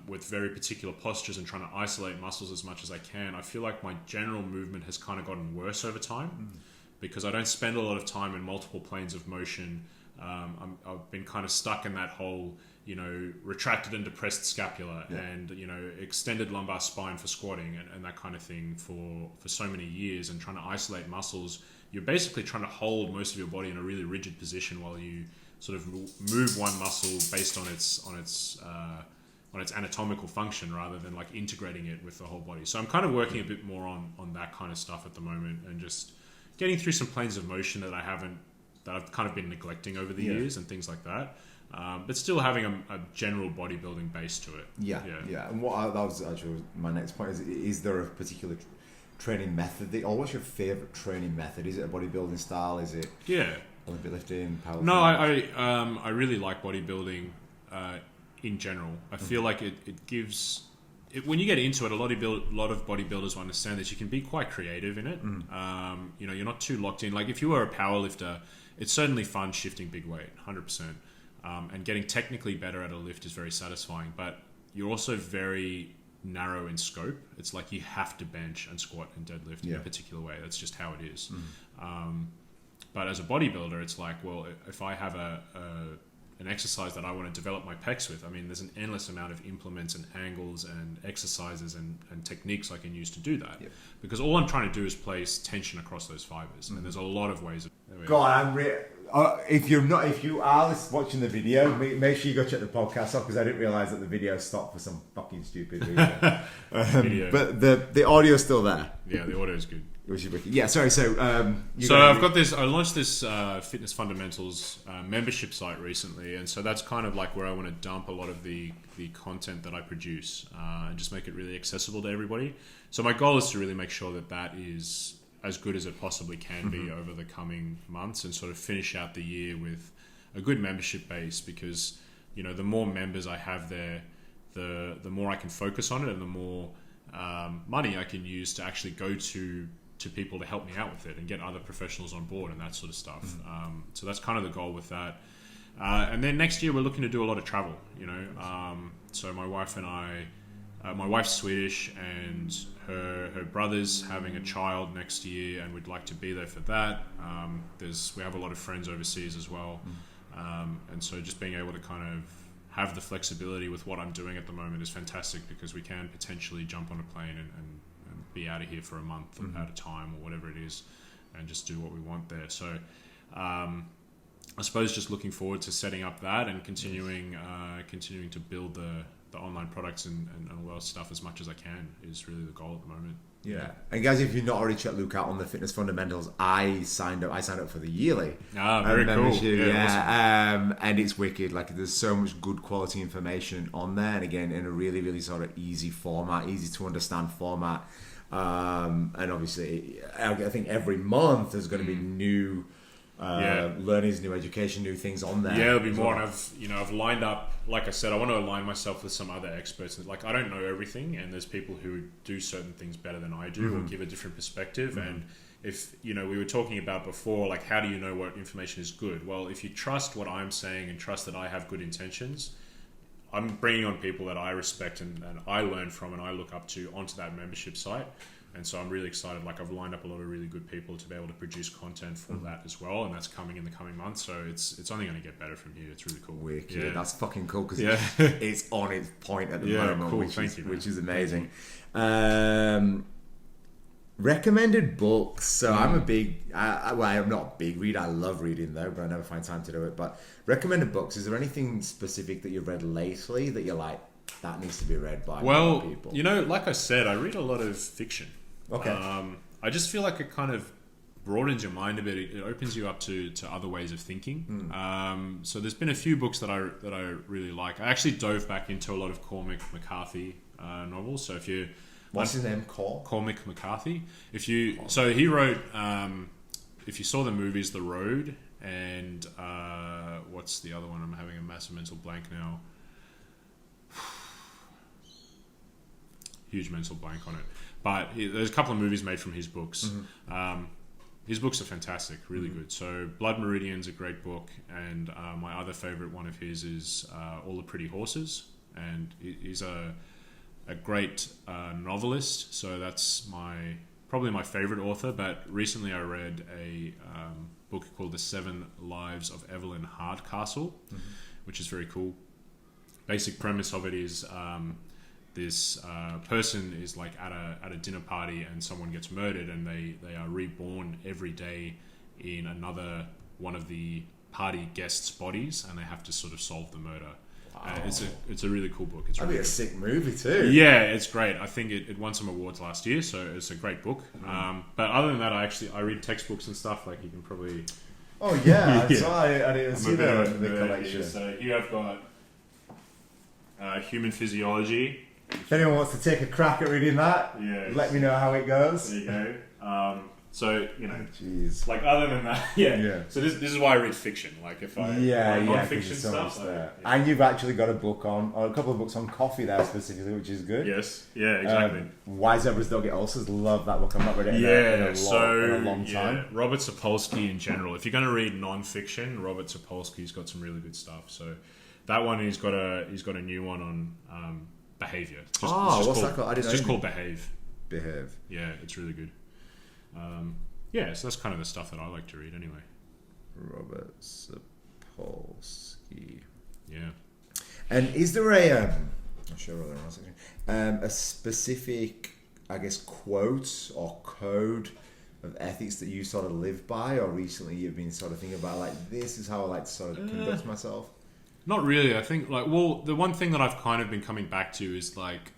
with very particular postures and trying to isolate muscles as much as I can, I feel like my general movement has kind of gotten worse over time because I don't spend a lot of time in multiple planes of motion. I've been kind of stuck in that whole, you know, retracted and depressed scapula and, you know, extended lumbar spine for squatting and that kind of thing for so many years, and trying to isolate muscles. You're basically trying to hold most of your body in a really rigid position while you sort of move one muscle based on its anatomical function rather than like integrating it with the whole body. So I'm kind of working a bit more on that kind of stuff at the moment, and just getting through some planes of motion that I've kind of been neglecting over the years and things like that. But still having a general bodybuilding base to it. Yeah. And that was actually my next point. Is there a particular training method or what's your favorite training method? Is it a bodybuilding style? Is it Olympic lifting, powerlifting? No, I really like bodybuilding in general. I feel like it gives when you get into it, a lot of bodybuilders will understand that you can be quite creative in it. You know, you're not too locked in. Like if you were a powerlifter, it's certainly fun shifting big weight, 100%. And getting technically better at a lift is very satisfying, but you're also very narrow in scope. It's like you have to bench and squat and deadlift in a particular way. That's just how it is. But as a bodybuilder, it's like, well, if I have an exercise that I want to develop my pecs with, I mean, there's an endless amount of implements and angles and exercises and techniques I can use to do that. Because all I'm trying to do is place tension across those fibers, and there's a lot of ways. If you are watching the video, make sure you go check the podcast off, because I didn't realize that the video stopped for some fucking stupid reason. But the audio's still there. Yeah, the audio is good. Yeah, sorry. So I've got this. I launched this Fitness Fundamentals membership site recently, and so that's kind of like where I want to dump a lot of the content that I produce and just make it really accessible to everybody. So my goal is to really make sure that is as good as it possibly can be over the coming months, and sort of finish out the year with a good membership base, because, you know, the more members I have there, the more I can focus on it, and the more money I can use to actually go to people to help me out with it and get other professionals on board and that sort of stuff. So that's kind of the goal with that. And then next year we're looking to do a lot of travel, you know. So my wife and I, my wife's Swedish, and her brother's having a child next year, and we'd like to be there for that. We have a lot of friends overseas as well. And so just being able to kind of have the flexibility with what I'm doing at the moment is fantastic, because we can potentially jump on a plane and be out of here for a month at a time, or whatever it is, and just do what we want there. So I suppose just looking forward to setting up that and continuing to build the online products and all that stuff as much as I can is really the goal at the moment. Yeah. And guys, if you've not already checked Luke out on the Fitness Fundamentals, I signed up for the yearly. Very cool. Yeah. Awesome. And it's wicked. Like, there's so much good quality information on there, and again, in a really, really sort of easy format, easy to understand format. And obviously, I think every month there's going to be new learnings, new education, new things on there. Yeah, there'll be more. And I've lined up, like I said, I want to align myself with some other experts. Like, I don't know everything, and there's people who do certain things better than I do, or give a different perspective. And if, you know, we were talking about before, like, how do you know what information is good? Well, if you trust what I'm saying and trust that I have good intentions, I'm bringing on people that I respect and I learn from and I look up to onto that membership site. And so I'm really excited. Like, I've lined up a lot of really good people to be able to produce content for that as well, and that's coming in the coming months. So it's only going to get better from here. It's really cool. Wicked. Yeah. That's fucking cool, because it's on its point at the moment, cool. which is amazing. Recommended books. So I'm a big, I'm not a big reader. I love reading though, but I never find time to do it. But recommended books. Is there anything specific that you've read lately that you're like, that needs to be read by more people? You know, like I said, I read a lot of fiction. Okay. I just feel like it kind of broadens your mind a bit. It opens you up to other ways of thinking. So there's been a few books that I really like. I actually dove back into a lot of Cormac McCarthy novels. So if you... What's his name? Cormac McCarthy. So he wrote, if you saw the movies The Road and what's the other one? I'm having a massive mental blank now. Huge mental blank on it. But there's a couple of movies made from his books. His books are fantastic, really good. So Blood Meridian's a great book, and my other favorite one of his is All the Pretty Horses, and he's a great novelist. So that's probably my favorite author. But recently I read a book called The 7 Lives of Evelyn Hardcastle, which is very cool. Basic premise of it is this person is like at a dinner party and someone gets murdered, and they are reborn every day in another one of the party guests' bodies, and they have to sort of solve the murder. Wow. It's a really cool book. It's That'd really be a sick movie too. Yeah, it's great. I think it won some awards last year, so it's a great book. But other than that, I read textbooks and stuff. Like you can probably. Oh yeah, I saw. I didn't see that in the collection. So here I've got Human Physiology. If anyone wants to take a crack at reading that, let me know how it goes. There you go. So jeez. Like other than that, So this is why I read fiction. Like if I non-fiction stuff, and you've actually got a book or a couple of books on coffee there specifically, which is good. Yes, yeah, exactly. Why Zebras Don't Get Ulcers. Love that book. I've not read it in a long time. Robert Sapolsky in general. If you're going to read non-fiction, Robert Sapolsky's got some really good stuff. So that one he's got a new one on. Behavior. What's that called? It's just called Behave. Behave. Yeah, it's really good. So that's kind of the stuff that I like to read anyway. Robert Sapolsky. Yeah. And is there a specific, I guess, quote or code of ethics that you sort of live by, or recently you've been sort of thinking about, like, this is how I like to sort of conduct myself? Not really. I think the one thing that I've kind of been coming back to is like,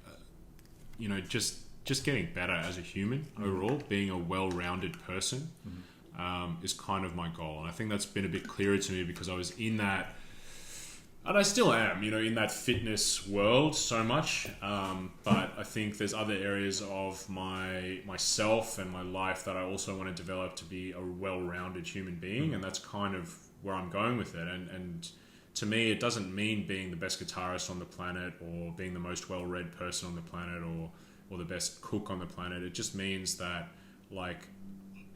just getting better as a human overall, being a well-rounded person is kind of my goal. And I think that's been a bit clearer to me because I was in that, and I still am, in that fitness world so much. But I think there's other areas of myself and my life that I also want to develop to be a well-rounded human being. And that's kind of where I'm going with it. And to me, it doesn't mean being the best guitarist on the planet or being the most well-read person on the planet or the best cook on the planet. It just means that, like,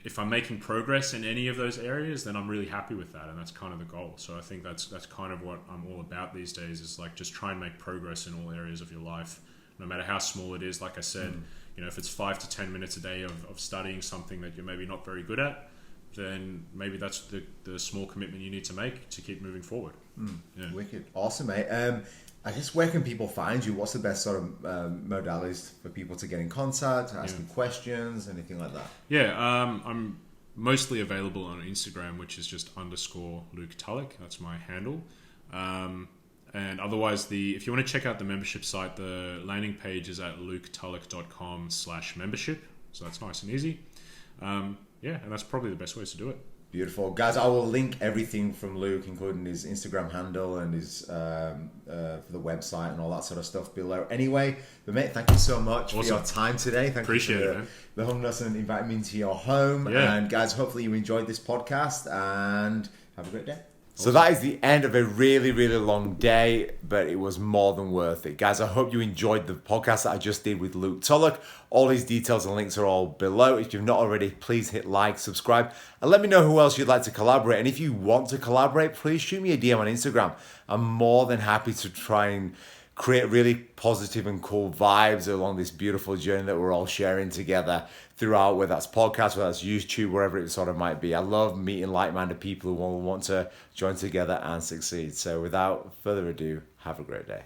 if I'm making progress in any of those areas, then I'm really happy with that, and that's kind of the goal. So I think that's kind of what I'm all about these days, is like just try and make progress in all areas of your life, no matter how small it is. Like I said, if it's 5 to 10 minutes a day of studying something that you're maybe not very good at, then maybe that's the small commitment you need to make to keep moving forward. Wicked. Awesome, mate. I guess, where can people find you? What's the best sort of modalities for people to get in contact, ask you questions, anything like that? I'm mostly available on Instagram, which is just _Luke Tulloch. That's my handle. And otherwise, if you want to check out the membership site, the landing page is at luketulloch.com/membership. So that's nice and easy. And that's probably the best ways to do it. Beautiful. Guys, I will link everything from Luke, including his Instagram handle and his for the website and all that sort of stuff below. Anyway, but mate, thank you so much for your time today. Appreciate you it, man. The humbleness and inviting me into your home. Yeah. And guys, hopefully you enjoyed this podcast and have a great day. So that is the end of a really, really long day, but it was more than worth it. Guys, I hope you enjoyed the podcast that I just did with Luke Tulloch. All his details and links are all below. If you've not already, please hit like, subscribe, and let me know who else you'd like to collaborate. And if you want to collaborate, please shoot me a DM on Instagram. I'm more than happy to try and create really positive and cool vibes along this beautiful journey that we're all sharing together throughout, whether that's podcast, whether that's YouTube, wherever it sort of might be. I love meeting like-minded people who want to join together and succeed. So without further ado, have a great day.